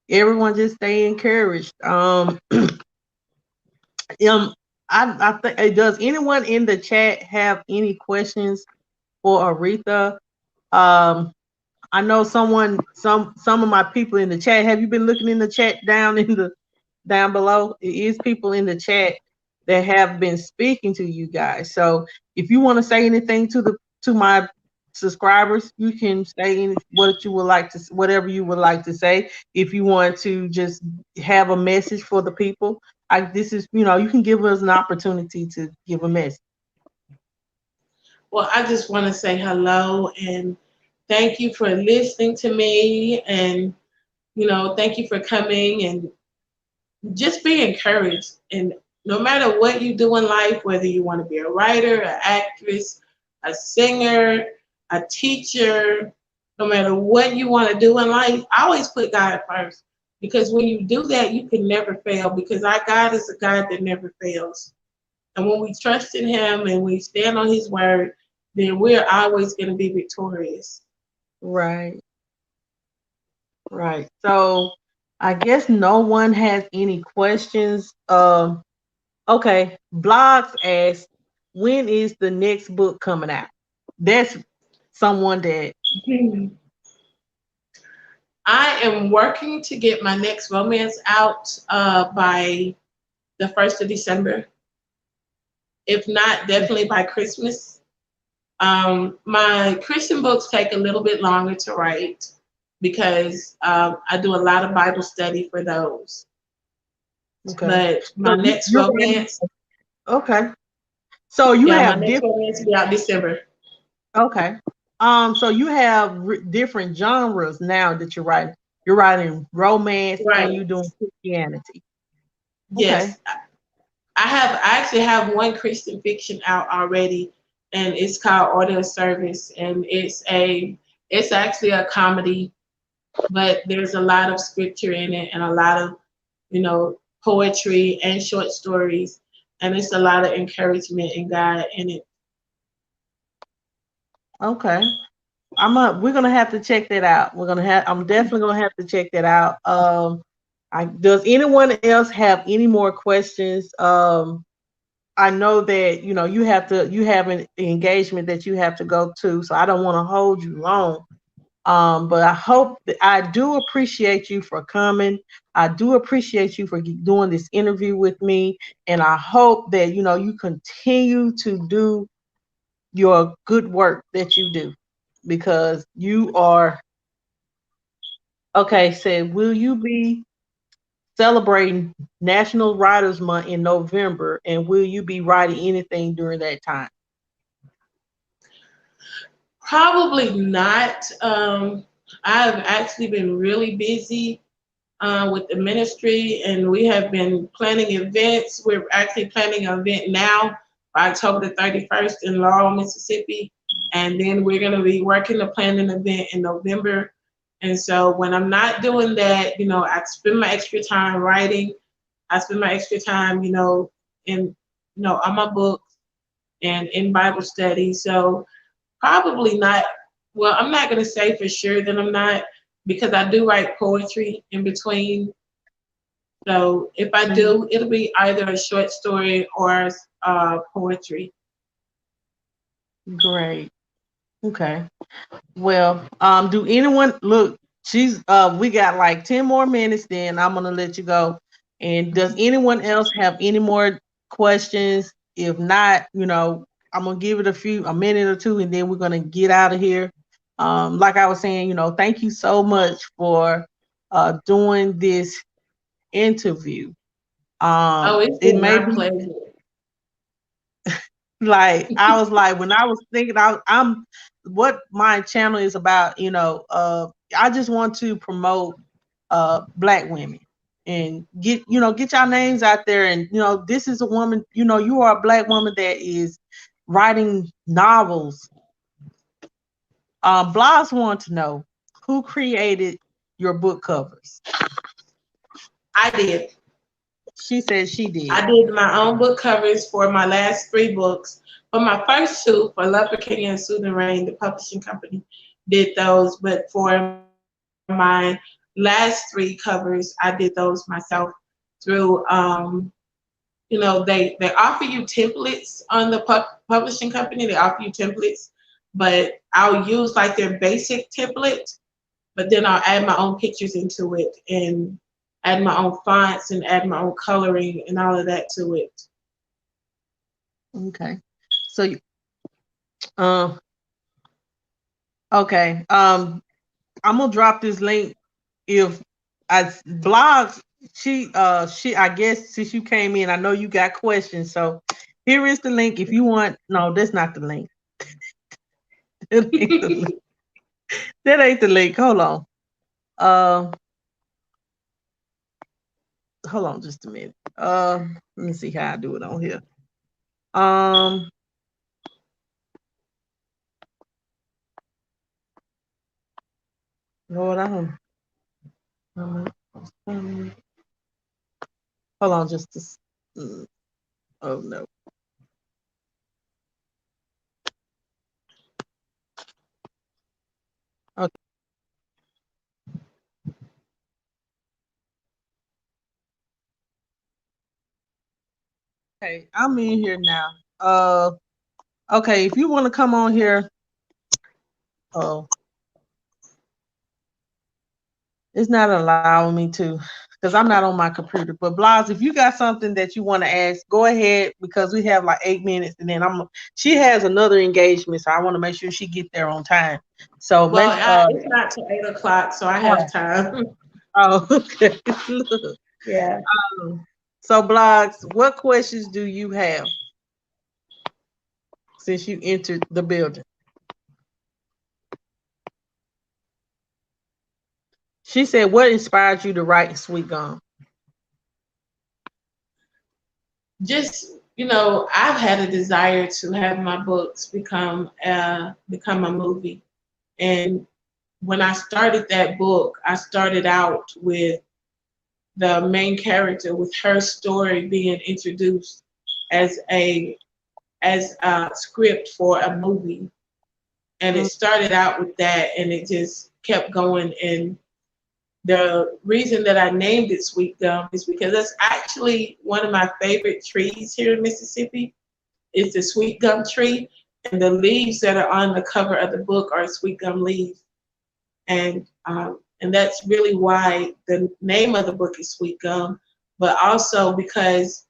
everyone just stay encouraged. Um, I think, does anyone in the chat have any questions for Aretha? Um, I know some of my people in the chat. Have you been looking in the chat down below? It is people in the chat that have been speaking to you guys. So if you want to say anything to my subscribers, you can say whatever you would like to say. If you want to just have a message for the people, this is, you can give us an opportunity to give a message. Well, I just want to say hello and thank you for listening to me, and thank you for coming, and just be encouraged. And No matter what you do in life, whether you want to be a writer, an actress, a singer, a teacher, no matter what you want to do in life, I always put God first. Because when you do that, you can never fail because our God is a God that never fails. And when we trust in Him and we stand on His word, then we're always going to be victorious. Right. Right. So I guess no one has any questions. Okay. Blogs asks, when is the next book coming out? That's someone that I am working to get my next romance out by the 1st of December. If not, definitely by Christmas. My Christian books take a little bit longer to write because I do a lot of Bible study for those. okay. But So my next you're writing. romance, Okay. So you yeah, my have next different. romance will be out December. Okay. So you have different genres now that you're writing. You're writing romance and Right. you're doing Christianity. Okay. Yes. I actually have one Christian fiction out already, and it's called Order of Service, and it's actually a comedy, but there's a lot of scripture in it and a lot of poetry and short stories, and it's a lot of encouragement in God in it. Okay. We're gonna have to check that out. I'm definitely gonna have to check that out. Does anyone else have any more questions? I know that you have an engagement that you have to go to, so I don't want to hold you long. But I do appreciate you for coming. I do appreciate you for doing this interview with me, and I hope that you continue to do your good work that you do because you are okay. Said, will you be celebrating National Writers Month in November, and will you be writing anything during that time? Probably not. I've actually been really busy with the ministry, and we have been planning events. We're actually planning an event now for October the 31st in Laurel, Mississippi, and then we're going to be working to plan an event in November. And so when I'm not doing that, I spend my extra time writing. I spend my extra time, on my books and in Bible study. So probably not. Well, I'm not going to say for sure that I'm not because I do write poetry in between. So if I do, it'll be either a short story or poetry. Great. Okay. Well, do anyone look? We got like 10 more minutes. Then I'm gonna let you go. And does anyone else have any more questions? If not, I'm gonna give it a minute or two, and then we're gonna get out of here. Like I was saying, thank you so much for doing this interview. Oh, it's It been may my be pleasure. like I was like when I was thinking I'm what my channel is about, I just want to promote black women and get y'all names out there, and this is a woman, you are a black woman that is writing novels. Blogs want to know who created your book covers. I did. She said she did. I did my own book covers for my last three books. For my first two, for Love for Kenya and Soothing Rain, the publishing company did those. But for my last three covers, I did those myself through, they offer you templates on the publishing company. They offer you templates, but I'll use like their basic template, but then I'll add my own pictures into it and add my own fonts and add my own coloring and all of that to it. Okay. So uh okay. I'm gonna drop this link if I blogs. She I guess since you came in, I know you got questions. So here is the link if you want. No, that's not the link. That ain't the link. That ain't the link. Uh hold on just a minute. Let me see how I do it on here. Lord, I don't. Hold on, just oh no. Okay, I'm in here now. Okay, if you want to come on here, oh, it's not allowing me to, because I'm not on my computer. But Blas, if you got something that you want to ask, go ahead, because we have like 8 minutes, and then she has another engagement, so I want to make sure she get there on time. So well, it's not till 8 o'clock, so I have time. Oh, okay. Look. Yeah. So, Blogs, what questions do you have since you entered the building? She said, what inspired you to write Sweet Gum? Just, I've had a desire to have my books become a movie. And when I started that book, I started out with the main character, with her story being introduced as a script for a movie. And it started out with that, and it just kept going. And the reason that I named it Sweet Gum is because that's actually one of my favorite trees here in Mississippi. It's the sweet gum tree, and the leaves that are on the cover of the book are sweet gum leaves. And that's really why the name of the book is Sweet Gum, but also because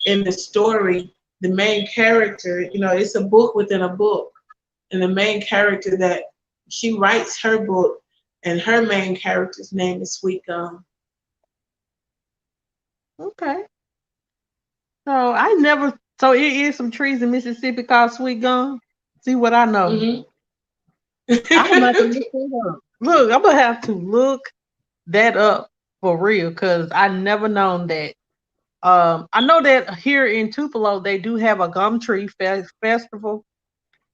in the story, the main character, it's a book within a book. And the main character that she writes her book, and her main character's name is Sweet Gum. Okay. So it is some trees in Mississippi called Sweet Gum. See what I know. Mm-hmm. I'm about to look it up. Look, I'm gonna have to look that up for real, because I never known that. I know that here in Tupelo they do have a gum tree festival.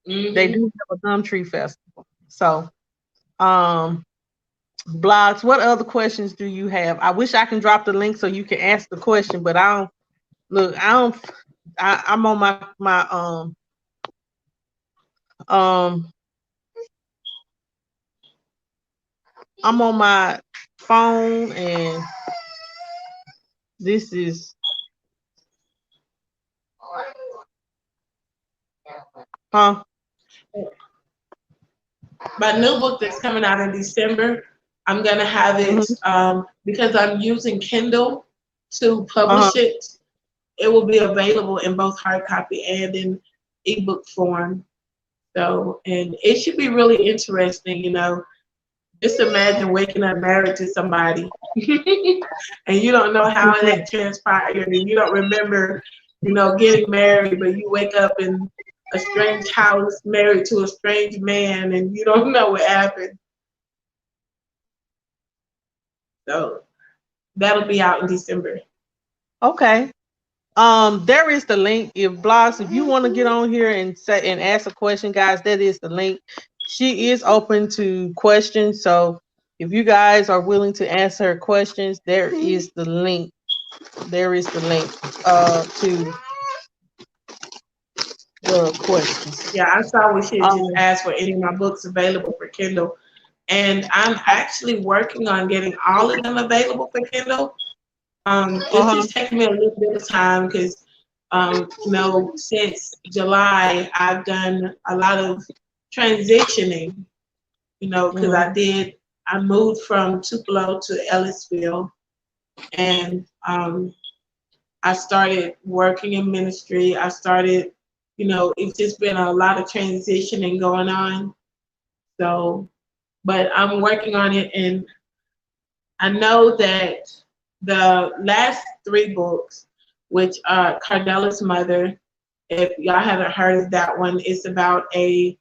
Mm-hmm. They do have a gum tree festival. So, Blogs, what other questions do you have? I wish I can drop the link so you can ask the question, but I don't. Look, I'm on my I'm on my phone, and this is my new book that's coming out in December. I'm gonna have it because I'm using Kindle to publish it. It will be available in both hard copy and in ebook form. So, and it should be really interesting, Just imagine waking up married to somebody and you don't know how that transpired, and you don't remember, getting married, but you wake up in a strange house married to a strange man and you don't know what happened. So that'll be out in December. Okay. There is the link. If you want to get on here and ask a question, guys, that is the link. She is open to questions, so if you guys are willing to answer her questions, there is the link. There is the link to the questions. Yeah, I saw we should just ask for any of my books available for Kindle, and I'm actually working on getting all of them available for Kindle. It's just taking me a little bit of time because, since July, I've done a lot of transitioning, because I moved from Tupelo to Ellisville, and I started working in ministry. I started, it's just been a lot of transitioning going on. So, but I'm working on it, and I know that the last 3 books, which are Cardella's Mother, if y'all haven't heard of that one, it's about a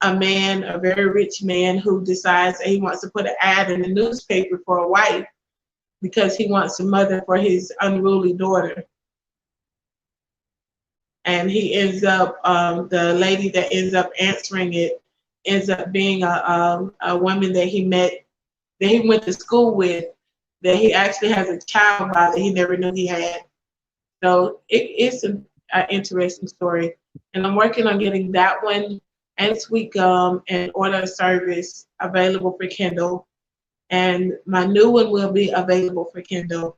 man, a very rich man, who decides that he wants to put an ad in the newspaper for a wife. because he wants a mother for his unruly daughter. And he ends up, the lady that ends up answering it ends up being a woman that he met, that he went to school with, that he actually has a child by that he never knew he had. So it's an interesting story. And I'm working on getting that one and Sweet Gum and Order of Service available for Kindle. And my new one will be available for Kindle.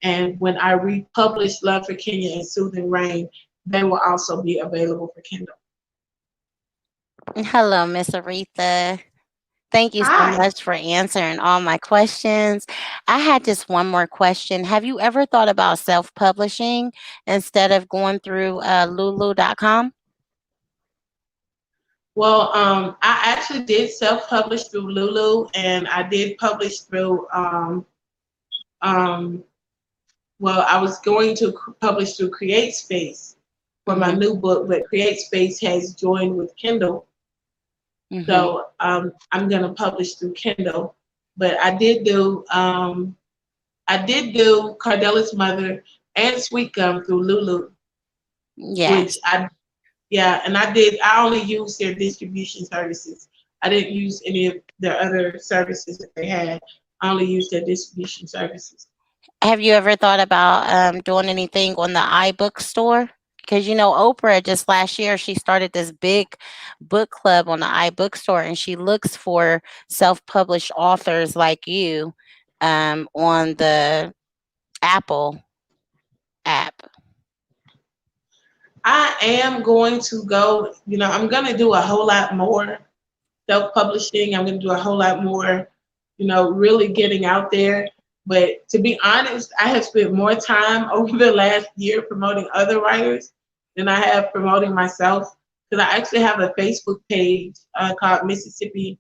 And when I republish Love for Kenya and Soothing Rain, they will also be available for Kindle. Hello, Miss Aretha. Thank you so Hi. much for answering all my questions. I had just one more question. Have you ever thought about self publishing instead of going through lulu.com? Well, I actually did self-publish through Lulu, and I did publish through. Um, well, I was going to publish through CreateSpace for my Mm-hmm. new book, but CreateSpace has joined with Kindle, Mm-hmm. so I'm going to publish through Kindle. But I did do Cardella's Mother and Sweet Gum through Lulu, which Yes. I yeah, and I did. I only used their distribution services. I didn't use any of their other services that they had. I only used their distribution services. Have you ever thought about doing anything on the iBook store? Because you know, Oprah just last year she started this big book club on the iBook store, and she looks for self-published authors like you on the Apple app. I am going to go. I'm going to do a whole lot more self-publishing. I'm going to do a whole lot more, really getting out there. But to be honest, I have spent more time over the last year promoting other writers than I have promoting myself. Because I actually have a Facebook page called Mississippi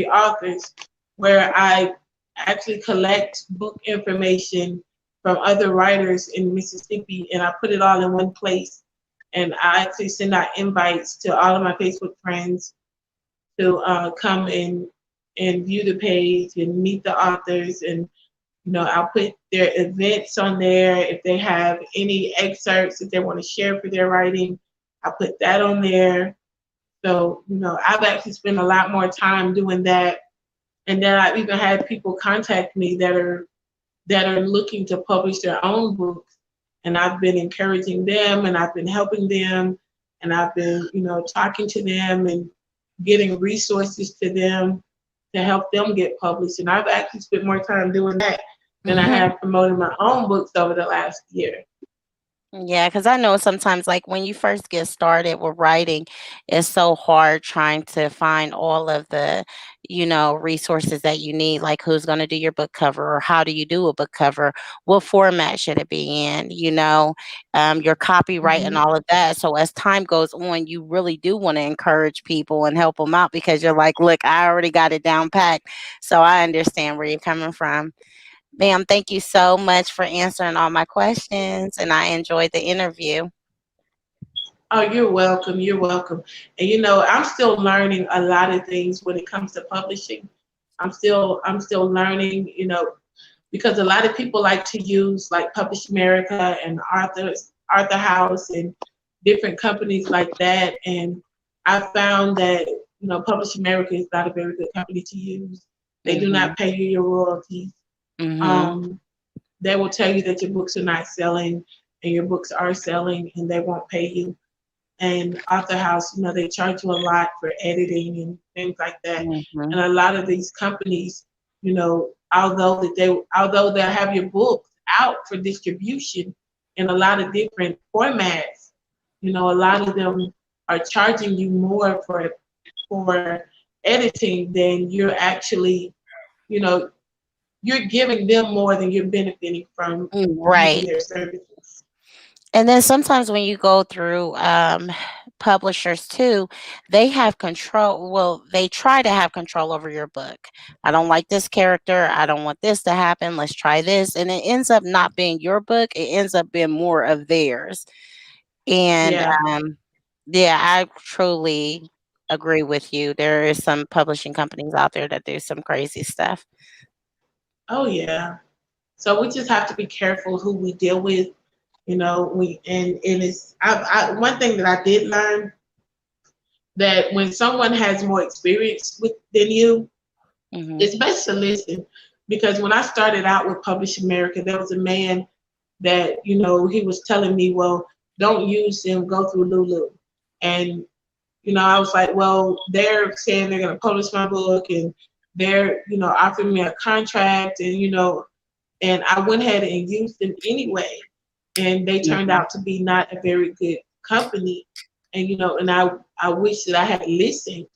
Authors, where I actually collect book information from other writers in Mississippi, and I put it all in one place. And I actually send out invites to all of my Facebook friends to come and view the page and meet the authors. And I'll put their events on there. If they have any excerpts that they want to share for their writing, I put that on there. So I've actually spent a lot more time doing that. And then I've even had people contact me that are looking to publish their own books, and I've been encouraging them, and I've been helping them, and I've been talking to them and getting resources to them to help them get published. And I've actually spent more time doing that than I Hmm. have promoting my own books over the last year. Yeah, because I know sometimes, like when you first get started with writing, it's so hard trying to find all of the, resources that you need, like who's going to do your book cover or how do you do a book cover? What format should it be in? Your copyright and Mhm. all of that. So as time goes on, you really do want to encourage people and help them out because you're like, look, I already got it down packed. So I understand where you're coming from. Ma'am, thank you so much for answering all my questions, and I enjoyed the interview. Oh, you're welcome. You're welcome. And I'm still learning a lot of things when it comes to publishing. I'm still learning, because a lot of people like to use like Publish America and Arthur House and different companies like that. And I found that Publish America is not a very good company to use. They do Mhm. not pay you your royalties. Mhm. Um, they will tell you that your books are not selling, and your books are selling, and they won't pay you. And Author House, they charge you a lot for editing and things like that. Mhm. And a lot of these companies, although they have your books out for distribution in a lot of different formats, a lot of them are charging you more for editing than you're actually, you know, you're giving them more than you're benefiting from using Right. their services. And then sometimes when you go through publishers too, they have control. Well, they try to have control over your book. I don't like this character. I don't want this to happen. Let's try this. And it ends up not being your book. It ends up being more of theirs. And Yeah. yeah, I truly agree with you. There is some publishing companies out there that do some crazy stuff. Oh yeah. So we just have to be careful who we deal with. And it's one thing that I did learn, that when someone has more experience than you, Hmm. it's best to listen. Because when I started out with Publish America, there was a man that, he was telling me, well, don't use them, go through Lulu. And, I was like, well, they're saying they're going to publish my book, and they're, offering me a contract, and I went ahead and used them anyway. And they turned Hmm. out to be not a very good company. And, I wish that I had listened.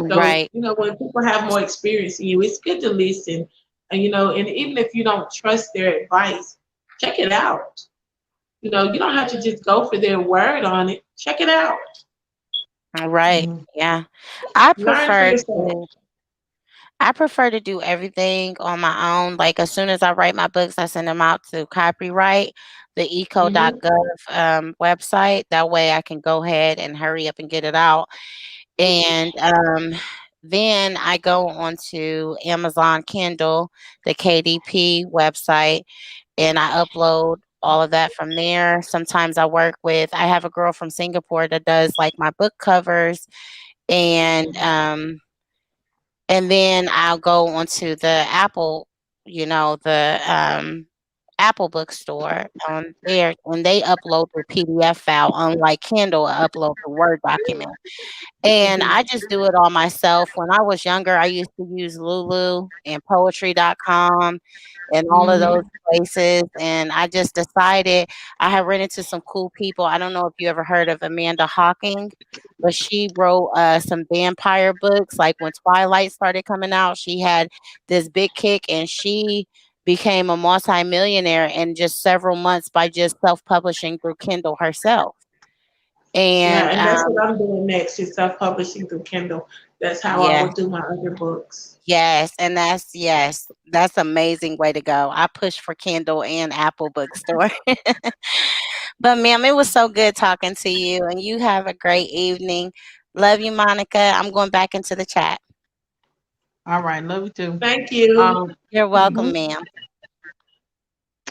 So, Right. when people have more experience than you, it's good to listen. And even if you don't trust their advice, check it out. You don't have to just go for their word on it. Check it out. Right. Mhm. Yeah. I Learn for prefer yourself. to I prefer to do everything on my own. Like as soon as I write my books, I send them out to copyright, the Hmm. eco.gov website. That way I can go ahead and hurry up and get it out. And then I go onto Amazon Kindle, the KDP website, and I upload all of that from there. Sometimes I have a girl from Singapore that does like my book covers, and then I'll go onto the Apple, the Apple bookstore on there, and they upload the PDF file, unlike Kindle, upload the Word document. And I just do it all myself. When I was younger, I used to use Lulu and poetry.com and all of those Hmm. places. And I just decided I had run into some cool people. I don't know if you ever heard of Amanda Hawking, but she wrote some vampire books. Like when Twilight started coming out, she had this big kick and she became a multimillionaire in just several months by just self publishing through Kindle herself. Yeah, And and that's what I'm doing next, is self-publishing through Kindle. That's how I yeah. will do my other books. Yes, that's amazing way to go. I push for Kindle and Apple Bookstore. But ma'am, it was so good talking to you, and you have a great evening. Love you, Monica. I'm going back into the chat. All right, love you too. Thank you. Um, You're welcome, mhm. ma'am.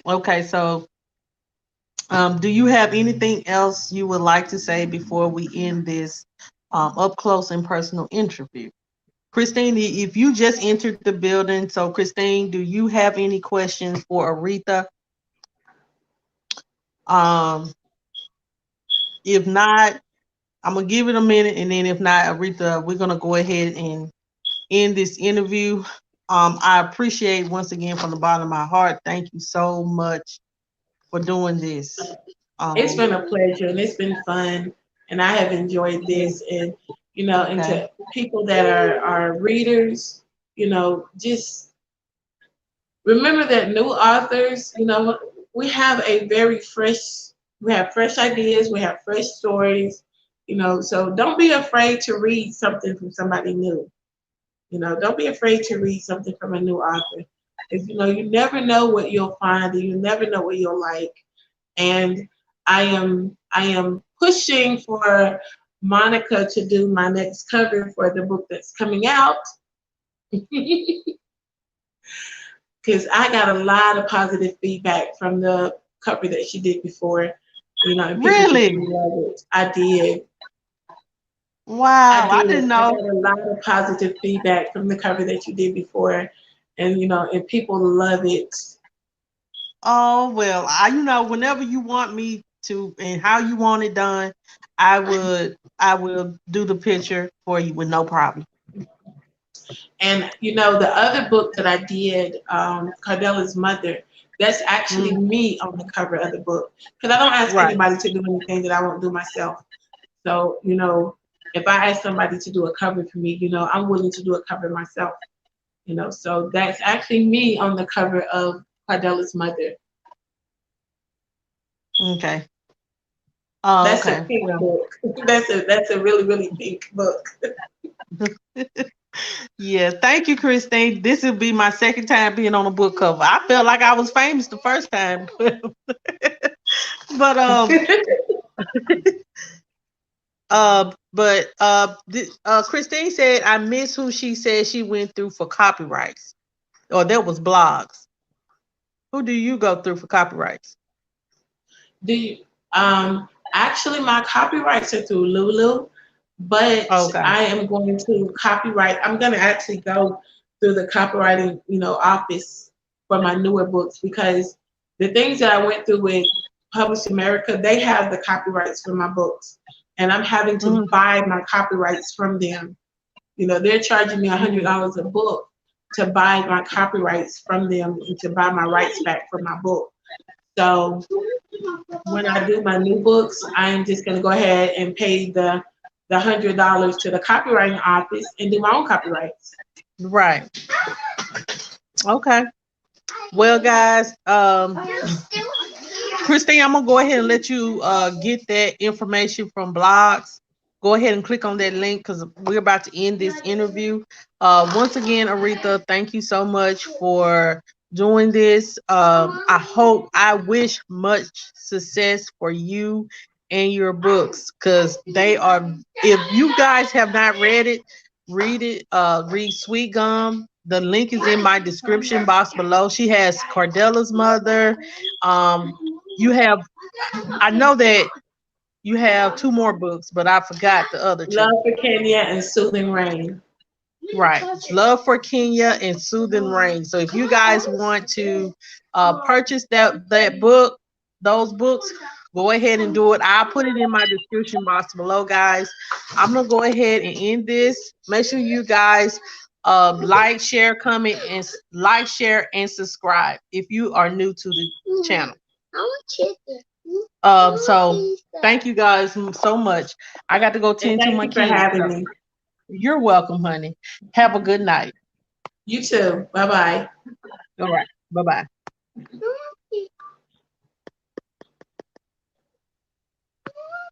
Okay, so do you have anything else you would like to say before we end this up close and personal interview? Christine, if you just entered the building, so Christine, do you have any questions for Aretha? Um, if not, I'm gonna give it a minute, and then if not, Aretha, we're gonna go ahead and end this interview. I appreciate once again from the bottom of my heart. Thank you so much for doing this. It's Um, been a pleasure and it's been fun, and I have enjoyed this. And and okay. to people that are readers, just remember that new authors, we have fresh ideas, we have fresh stories, so don't be afraid to read something from somebody new. Don't be afraid to read something from a new author. Because you never know what you'll find, and you never know what you'll like. And I am pushing for Monica to do my next cover for the book that's coming out. Because I got a lot of positive feedback from the cover that she did before, and people just Really? love it. I did. Wow, I I did. didn't I know. got a lot of positive feedback from the cover that you did before, and people love it. Oh well, whenever you want me to and how you want it done, I will do the picture for you with no problem. And the other book that I did, Cardella's Mother, that's actually Mhm. me on the cover of the book. Because I don't ask Right. anybody to do anything that I won't do myself. So, if I ask somebody to do a cover for me, I'm willing to do a cover myself. So that's actually me on the cover of Cardella's Mother. Okay. Oh, That's a okay. pink Well, book. That's a really, really pink book. yeah. Thank you, Christine. This will be my second time being on a book cover. I felt like I was famous the first time, but Christine said I miss who she said she went through for copyrights, or that was blogs. Who do you go through for copyrights? Do you, actually my copyrights are through Lulu, but Okay. I am going to copyright. I'm going to actually go through the copywriting, office for my newer books because the things that I went through with Publish America, they have the copyrights for my books, and I'm having to buy my copyrights from them. They're charging me $100 a book to buy my copyrights from them and to buy my rights back for my book. So when I do my new books, I'm just going to go ahead and pay the $100 to the copywriting office and do my own copyrights. Right. Okay. Well, guys, Christine, I'm gonna go ahead and let you get that information from blogs. Go ahead and click on that link because we're about to end this interview. Once again, Aretha, thank you so much for doing this. I wish much success for you and your books because they are, if you guys have not read it, read it. Read Sweet Gum. The link is in my description box below. She has Cardella's Mother. You have, I know that you have two more books, but I forgot the other two. Love for Kenya and Soothing Rain. Right. Love for Kenya and Soothing Rain. So if you guys want to purchase that book, those books, go ahead and do it. I'll put it in my description box below, guys. I'm going to go ahead and end this. Make sure you guys like, share, comment, and share, and subscribe if you are new to the channel. So thank you guys so much. I got to go tend to my kids. Thank you for having me. You're welcome, honey. Have a good night. You too. Bye-bye. All right. Bye-bye.